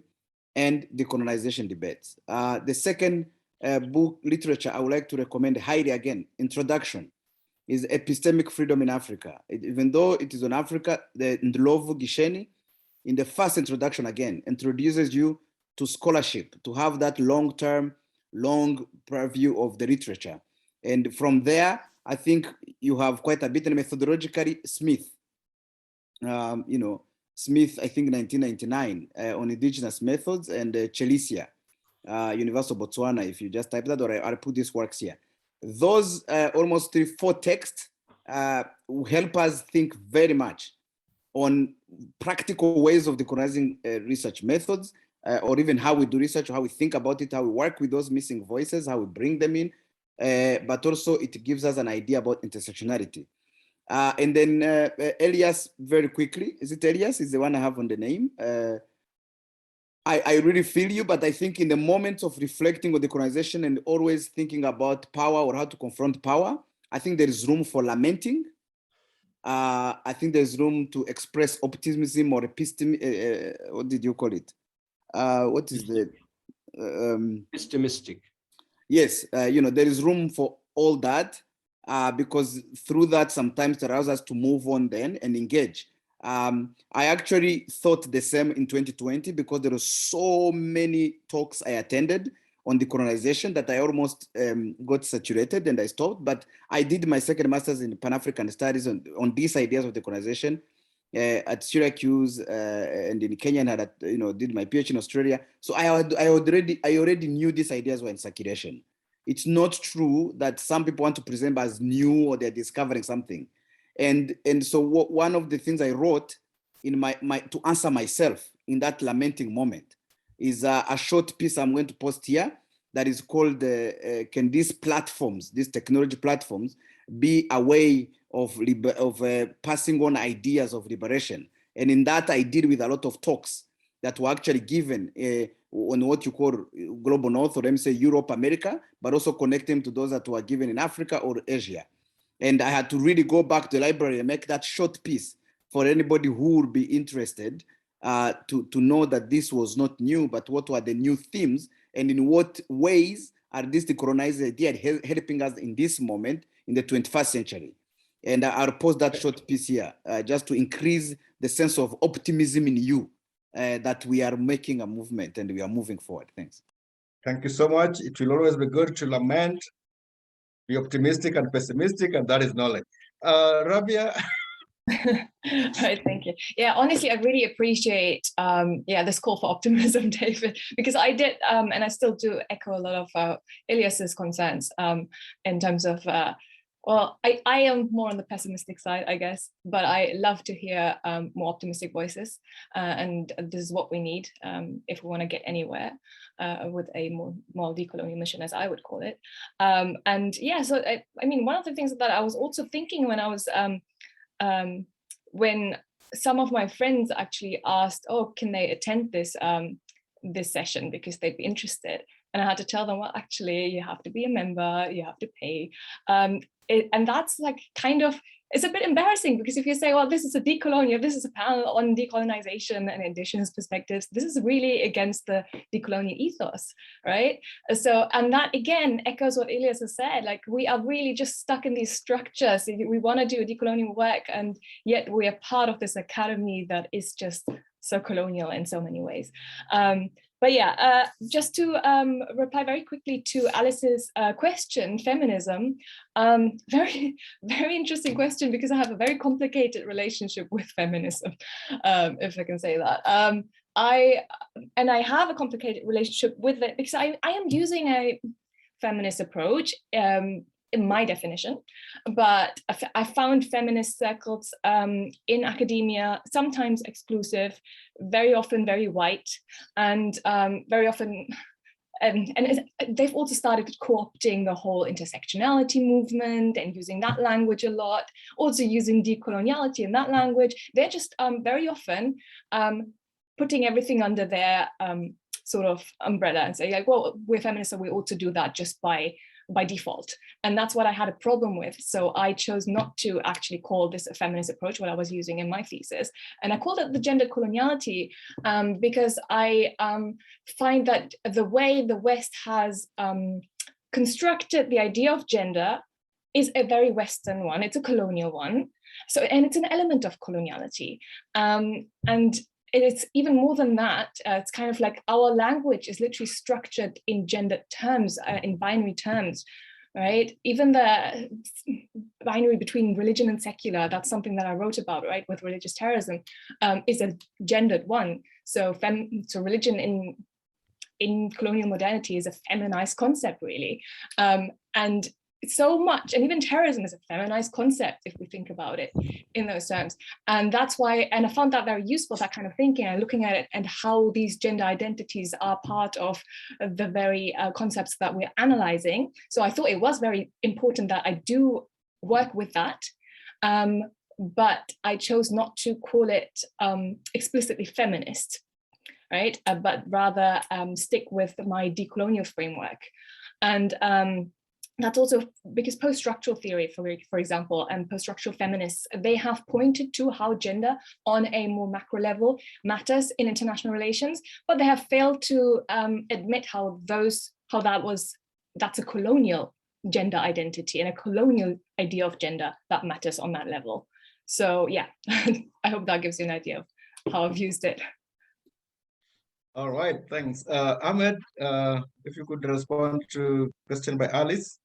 and decolonization debates. The second book literature I would like to recommend highly, again, introduction, is Epistemic Freedom in Africa. Even though it is on Africa, the Ndlovu Gisheni, in the first introduction, again, introduces you to scholarship, to have that long-term, long purview of the literature. And from there, I think you have quite a bit. And methodologically, Smith, Smith, I think 1999, on indigenous methods, and Chelisia, Universal Botswana, if you just type that, or I'll put these works here. Those almost 3-4 texts will help us think very much on practical ways of decolonizing research methods, or even how we do research, or how we think about it, how we work with those missing voices, how we bring them in, but also it gives us an idea about intersectionality. And then Elias, very quickly, is it Elias? Is the one I have on the name. I really feel you, but I think in the moments of reflecting on decolonization and always thinking about power or how to confront power, I think there is room for lamenting. I think there's room to express optimism or epistemic, what did you call it? What is the? Epistemic. Yes, there is room for all that, because through that sometimes it allows us to move on then and engage. I actually thought the same in 2020 because there were so many talks I attended on decolonization that I almost got saturated and I stopped. But I did my second master's in Pan-African studies on these ideas of decolonization at Syracuse and in Kenya, and had, did my PhD in Australia. So I already knew these ideas were in circulation. It's not true that some people want to present as new or they're discovering something. And so one of the things I wrote in my to answer myself in that lamenting moment is a short piece I'm going to post here that is called can these platforms, these technology platforms, be a way of passing on ideas of liberation? And in that I did with a lot of talks that were actually given on what you call global north, or let me say Europe, America, but also connect them to those that were given in Africa or Asia. And I had to really go back to the library and make that short piece for anybody who would be interested to know that this was not new, but what were the new themes, and in what ways are these decolonized ideas helping us in this moment in the 21st century. And I'll post that short piece here just to increase the sense of optimism in you that we are making a movement and we are moving forward. Thanks. Thank you so much. It will always be good to lament, be optimistic and pessimistic, and that is knowledge. Rabia? Right, thank you. Yeah, honestly, I really appreciate this call for optimism, David, because I did and I still do echo a lot of Ilyas's concerns in terms of well, I am more on the pessimistic side, I guess, but I love to hear more optimistic voices, and this is what we need if we want to get anywhere with a more decolonial mission, as I would call it. And yeah, so I mean, one of the things that I was also thinking when I was when some of my friends actually asked, oh, can they attend this this session because they'd be interested, and I had to tell them, well, actually, you have to be a member, you have to pay. And that's like kind of, it's a bit embarrassing, because if you say, well, this is a decolonial, this is a panel on decolonization and indigenous perspectives, this is really against the decolonial ethos, right? So, and that again echoes what Ilyas has said, like we are really just stuck in these structures. We want to do decolonial work, and yet we are part of this academy that is just so colonial in so many ways. But yeah, just to reply very quickly to Alice's question, feminism, very, very interesting question, because I have a very complicated relationship with feminism, if I can say that. I have a complicated relationship with it because I am using a feminist approach in my definition, but I found feminist circles in academia, sometimes exclusive, very often very white, and very often, and they've also started co-opting the whole intersectionality movement and using that language a lot, also using decoloniality in that language. They're just very often putting everything under their sort of umbrella and say, like, well, we're feminists, so we ought to do that just by default. And that's what I had a problem with. So I chose not to actually call this a feminist approach, what I was using in my thesis. And I called it the gender coloniality because I find that the way the West has constructed the idea of gender is a very Western one. It's a colonial one. So, and it's an element of coloniality. And it's even more than that. It's kind of like our language is literally structured in gendered terms, in binary terms, right? Even the binary between religion and secular, that's something that I wrote about, right, with religious terrorism, is a gendered one. So religion in colonial modernity is a feminized concept, really. And so much, and even terrorism is a feminized concept if we think about it in those terms. And that's why, and I found that very useful, that kind of thinking and looking at it and how these gender identities are part of the very concepts that we're analyzing. So I thought it was very important that I do work with that. But I chose not to call it explicitly feminist, right? But rather stick with my decolonial framework. And that's also because post-structural theory, for example, and post-structural feminists, they have pointed to how gender on a more macro level matters in international relations, but they have failed to admit how that's a colonial gender identity and a colonial idea of gender that matters on that level. So yeah, I hope that gives you an idea of how I've used it. All right, thanks. Ahmed, if you could respond to question by Alice.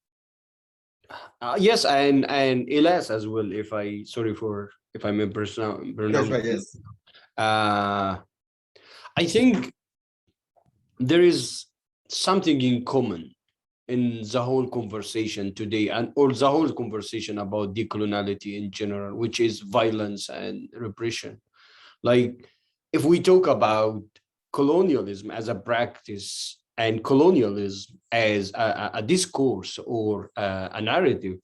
Yes, and Elias as well, if I may pronounce. Yes, right, yes. I think there is something in common in the whole conversation today, or the whole conversation about decoloniality in general, which is violence and repression. Like, if we talk about colonialism as a practice and colonialism as a discourse or a narrative,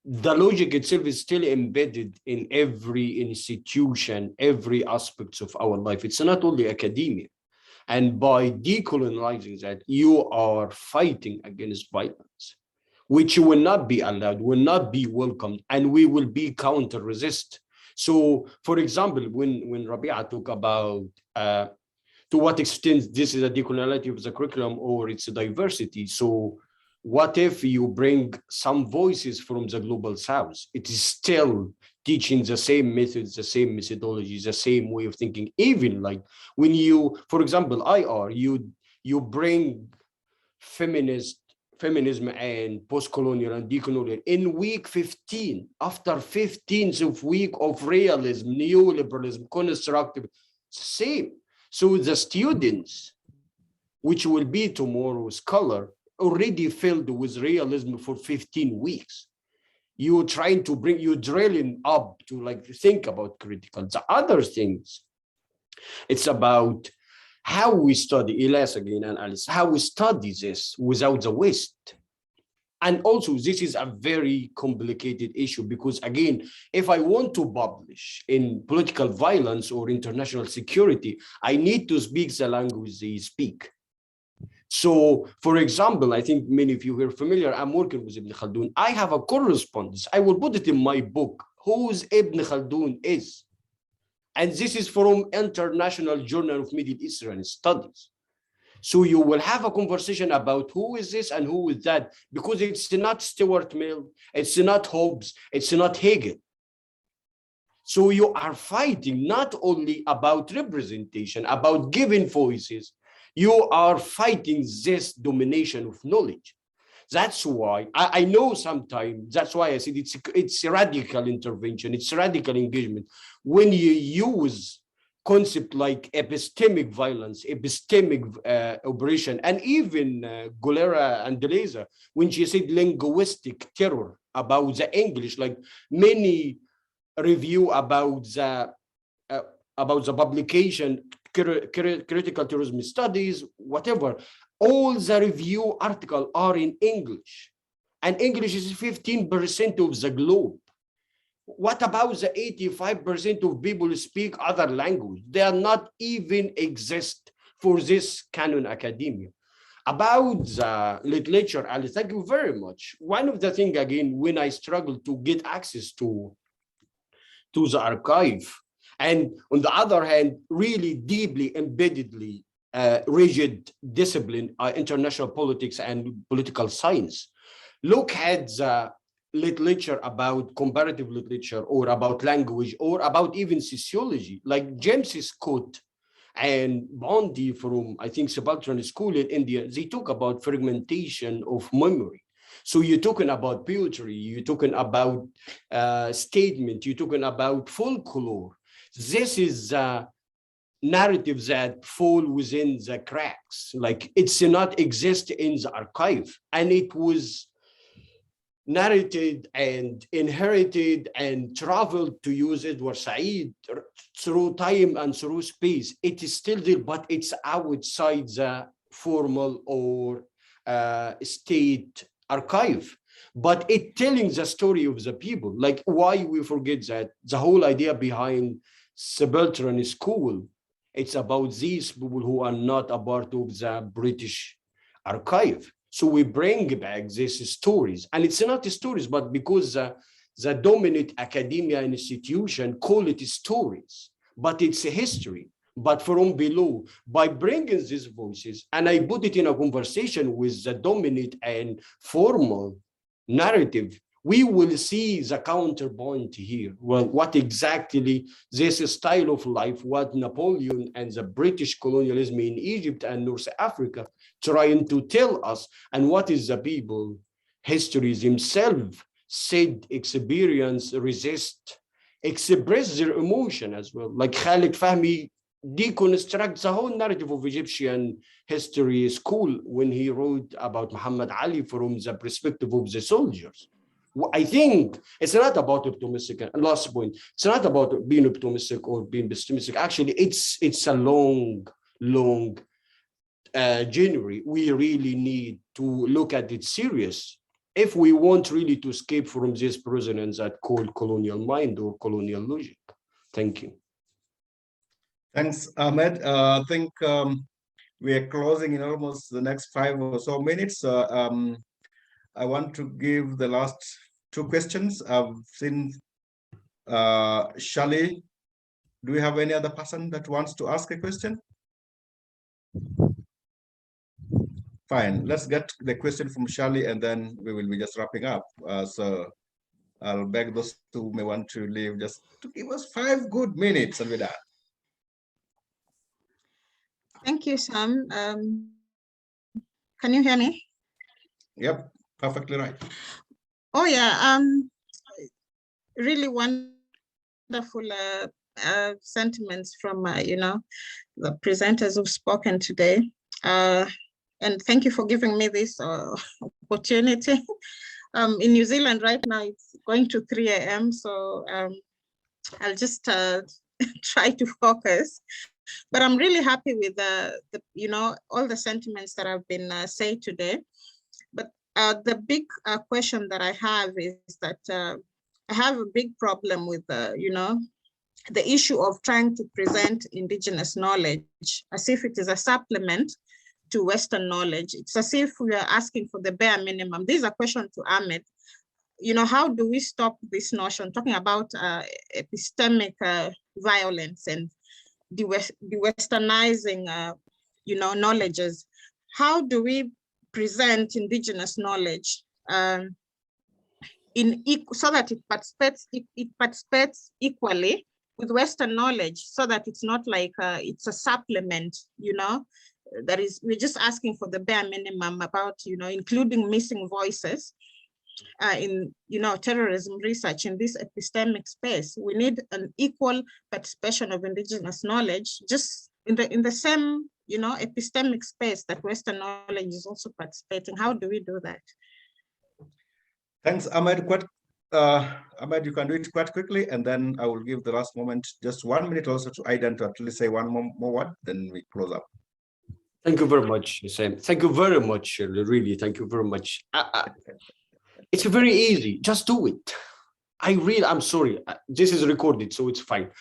the logic itself is still embedded in every institution, every aspect of our life. It's not only academia. And by decolonizing that, you are fighting against violence, which will not be allowed, will not be welcomed, and we will be counter-resist. So, for example, when Rabia talk about to what extent this is a decoloniality of the curriculum or it's a diversity. So what if you bring some voices from the global south? It is still teaching the same methods, the same methodologies, the same way of thinking. Even like when you, for example, you bring feminism and post-colonial and decolonial in week 15, after 15th of week of realism, neoliberalism, constructive, same. So the students, which will be tomorrow's scholar, already filled with realism for 15 weeks. You're trying to bring, you're drilling up to like think about critical. The other things, it's about how we study, Elias again and Alice, how we study this without the West. And also, this is a very complicated issue because, again, if I want to publish in political violence or international security, I need to speak the language they speak. So, for example, I think many of you are familiar, I'm working with Ibn Khaldun. I have a correspondence. I will put it in my book, who's Ibn Khaldun is. And this is from International Journal of Middle Eastern Studies. So you will have a conversation about who is this and who is that, because it's not Stuart Mill, it's not Hobbes, it's not Hegel. So you are fighting not only about representation, about giving voices, you are fighting this domination of knowledge. That's why I know sometimes, that's why I said it's a radical intervention, it's radical engagement. When you use concept like epistemic violence, epistemic operation, and even Golera and Deleza, when she said linguistic terror about the English, like many review about the publication, Critical Terrorism Studies, whatever, all the review articles are in English, and English is 15% of the globe. What about the 85% of people who speak other language? They are not even exist for this canon academia. About the literature, Ali, thank you very much. One of the things, again, when I struggled to get access to the archive, and on the other hand, really deeply, embeddedly rigid discipline, international politics and political science, look at the literature about comparative literature or about language or about even sociology, like James Scott and Bondi from, I think, Subaltern School in India, they talk about fragmentation of memory. So you're talking about poetry, you're talking about statement, you're talking about folklore. This is narratives that fall within the cracks, like it's not exist in the archive, and it was narrated and inherited and traveled, to use Edward Said, through time and through space. It is still there, but it's outside the formal or state archive. But it telling the story of the people. Like, why we forget that the whole idea behind Subaltern School, it's about these people who are not a part of the British archive. So we bring back these stories, and it's not stories, but because the dominant academia institution call it stories, but it's a history, but from below. By bringing these voices, and I put it in a conversation with the dominant and formal narrative, we will see the counterpoint here. Well, what exactly this style of life, what Napoleon and the British colonialism in Egypt and North Africa trying to tell us, and what is the people history themselves said, experience, resist, express their emotion as well. Like Khalid Fahmy deconstructs the whole narrative of Egyptian history school when he wrote about Muhammad Ali from the perspective of the soldiers. I think it's not about optimistic. And last point, it's not about being optimistic or being pessimistic. Actually, it's a long journey. We really need to look at it serious if we want really to escape from this prisons that called colonial mind or colonial logic. Thank you. Thanks, Ahmed. I think we are closing in almost the next 5 or so minutes. I want to give the last 2 questions. I've seen Shali. Do we have any other person that wants to ask a question? Fine, let's get the question from Shali and then we will be just wrapping up. So I'll beg those who may want to leave just to give us 5 good minutes and we're done. Thank you, Sam. Can you hear me? Yep, perfectly right. Oh yeah, really wonderful sentiments from you know, the presenters who've spoken today. And thank you for giving me this opportunity. In New Zealand right now, it's going to 3 a.m. So I'll just try to focus. But I'm really happy with the you know, all the sentiments that have been said today. But the big question that I have is that I have a big problem with you know, the issue of trying to present indigenous knowledge as if it is a supplement to Western knowledge. It's as if we are asking for the bare minimum. This is a question to Ahmed. You know, how do we stop this notion, talking about epistemic violence and de-Westernizing, you know, knowledges? How do we present indigenous knowledge so that it participates equally with Western knowledge, so that it's not like it's a supplement, you know, that is, we're just asking for the bare minimum about, you know, including missing voices in, you know, terrorism research in this epistemic space. We need an equal participation of indigenous knowledge, just in the same, you know, epistemic space that Western knowledge is also participating. How do we do that? Thanks, Ahmed. Ahmed, you can do it quite quickly, and then I will give the last moment, just 1 minute also to Aidan to actually say one more word, then we close up. Thank you very much, Sam. Thank you very much, Shirley. Really, thank you very much. It's very easy. Just do it. I'm sorry. This is recorded, so it's fine.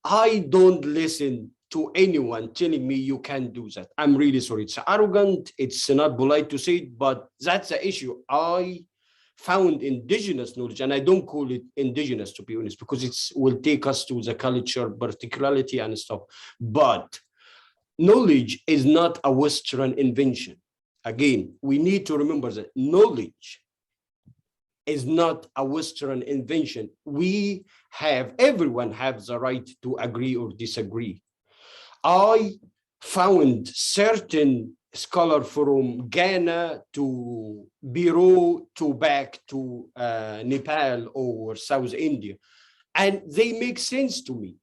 I don't listen to anyone telling me you can't do that. I'm really sorry. It's arrogant. It's not polite to say it, but that's the issue. I found indigenous knowledge, and I don't call it indigenous, to be honest, because it will take us to the culture, particularity and stuff. But knowledge is not a Western invention. Again, we need to remember that knowledge is not a Western invention. Everyone has the right to agree or disagree. I found certain scholars from Ghana to Bureau to back to Nepal or South India, and they make sense to me.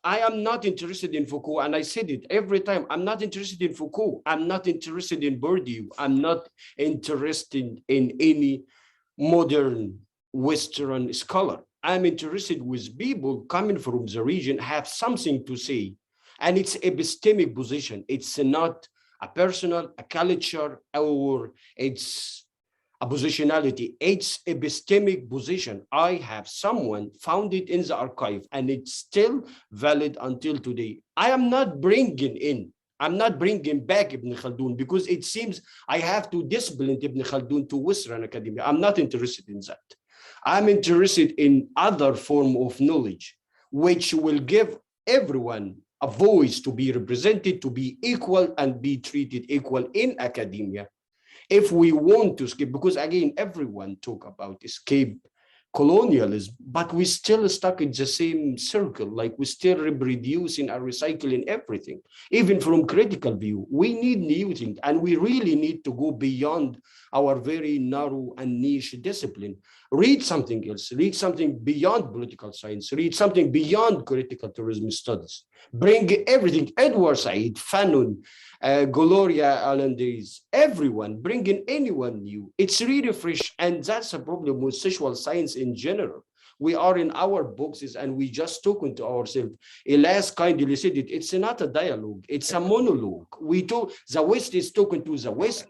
I am not interested in Foucault, and I said it every time. I'm not interested in Foucault. I'm not interested in Bourdieu. I'm not interested in any modern Western scholar. I'm interested with people coming from the region, have something to say. And it's epistemic position. It's not a personal, a culture, or it's a positionality. It's epistemic position. I have someone found it in the archive, and it's still valid until today. I'm not bringing back Ibn Khaldun, because it seems I have to discipline Ibn Khaldun to Western academia. I'm not interested in that. I'm interested in other form of knowledge, which will give everyone a voice to be represented, to be equal and be treated equal in academia. If we want to escape, because again, everyone talk about escape colonialism, but we still stuck in the same circle, like we still reproducing and recycling everything. Even from critical view, we need new things, and we really need to go beyond our very narrow and niche discipline. Read something else, read something beyond political science, read something beyond critical terrorism studies. Bring everything, Edward Said, Fanon, Gloria Allendays, everyone, bring in anyone new. It's really fresh, and that's a problem with social science in general. We are in our boxes and we just talking to ourselves. Elias kindly said it, it's not a dialogue, it's a monologue. The West is talking to the West.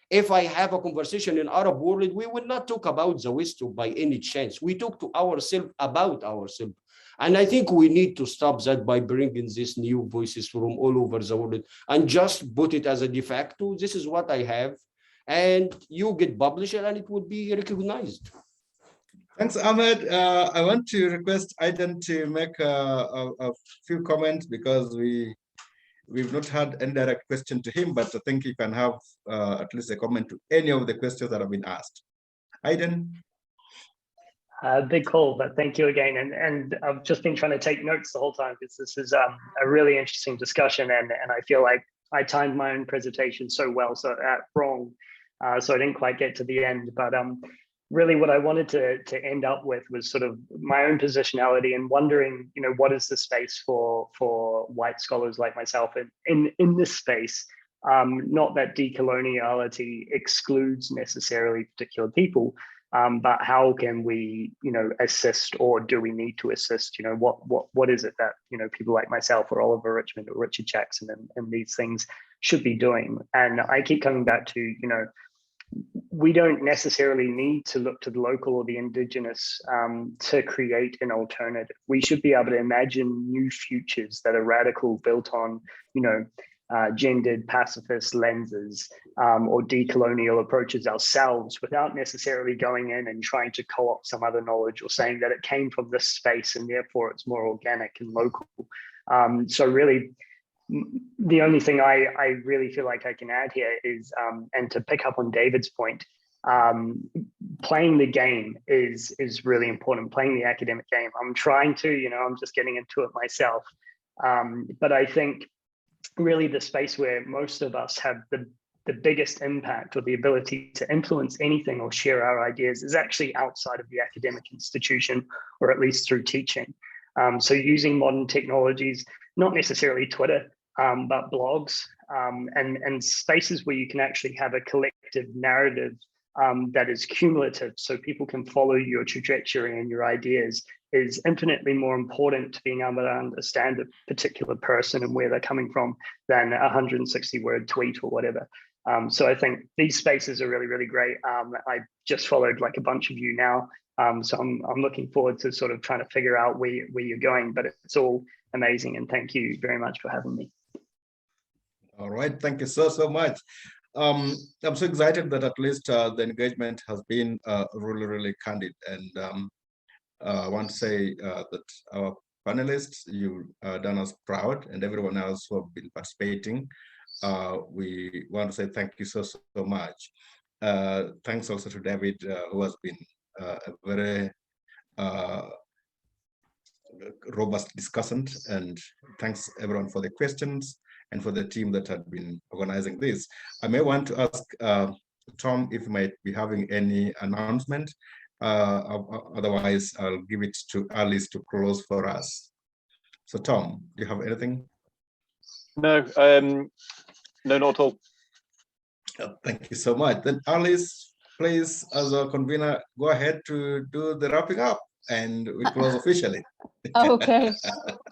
If I have a conversation in Arab world, we will not talk about the West by any chance. We talk to ourselves about ourselves. And I think we need to stop that by bringing these new voices from all over the world and just put it as a de facto. This is what I have. And you get published and it would be recognized. Thanks, Ahmed. I want to request Aidan to make a few comments because we've not had any direct question to him, but I think he can have at least a comment to any of the questions that have been asked. Aidan? Big call, but thank you again. And I've just been trying to take notes the whole time because this is a really interesting discussion, and I feel like I timed my own presentation so well, wrong, so I didn't quite get to the end. But really, what I wanted to end up with was sort of my own positionality and wondering, what is the space for white scholars like myself in this space. Not that decoloniality excludes necessarily particular people. But how can we, assist, or do we need to assist? What is it that people like myself or Oliver Richmond or Richard Jackson and these things should be doing? And I keep coming back to, we don't necessarily need to look to the local or the indigenous to create an alternative. We should be able to imagine new futures that are radical, built on, gendered pacifist lenses or decolonial approaches ourselves, without necessarily going in and trying to co-opt some other knowledge or saying that it came from this space and therefore it's more organic and local. So really, the only thing I really feel like I can add here is, and to pick up on David's point, playing the game is really important, playing the academic game. I'm trying to, I'm just getting into it myself. But I think really the space where most of us have the biggest impact or the ability to influence anything or share our ideas is actually outside of the academic institution, or at least through teaching. So using modern technologies, not necessarily Twitter, but blogs and spaces where you can actually have a collective narrative that is cumulative, so people can follow your trajectory and your ideas, is infinitely more important to being able to understand a particular person and where they're coming from than a 160-word tweet or whatever. So I think these spaces are really, really great. I just followed like a bunch of you now. So I'm looking forward to sort of trying to figure out where you're going, but it's all amazing. And thank you very much for having me. All right, thank you so much. I'm so excited that at least the engagement has been really, really candid. And I want to say that our panelists, you've done us proud, and everyone else who have been participating. We want to say thank you so much. Thanks also to David, who has been a very robust discussant, and thanks everyone for the questions and for the team that had been organizing this. I may want to ask Tom if he might be having any announcement. Otherwise, I'll give it to Alice to close for us. So Tom, do you have anything? No, no, not at all. Thank you so much. Then Alice, please, as a convener, go ahead to do the wrapping up and we close officially. Okay,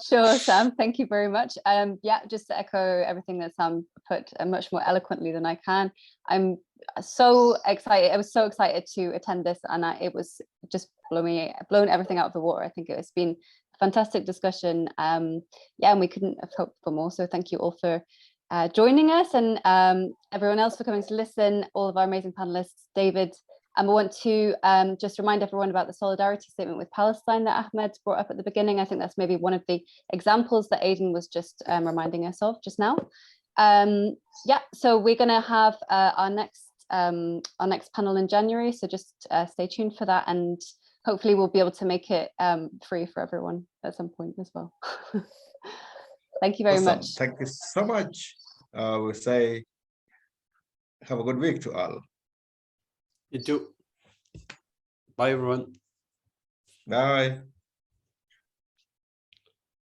sure, Sam. Thank you very much. Yeah, just to echo everything that Sam put much more eloquently than I can. I'm so excited. I was so excited to attend this, and it was just blown everything out of the water. I think it's been a fantastic discussion. Yeah, and we couldn't have hoped for more. So thank you all for joining us, and everyone else for coming to listen. All of our amazing panelists, David. I want to just remind everyone about the solidarity statement with Palestine that Ahmed brought up at the beginning. I think that's maybe one of the examples that Aidan was just reminding us of just now. Yeah, so we're going to have our next our next panel in January. So just stay tuned for that, and hopefully we'll be able to make it free for everyone at some point as well. Thank you very much. Thank you so much. We say have a good week to all. You too. Bye, everyone. Bye.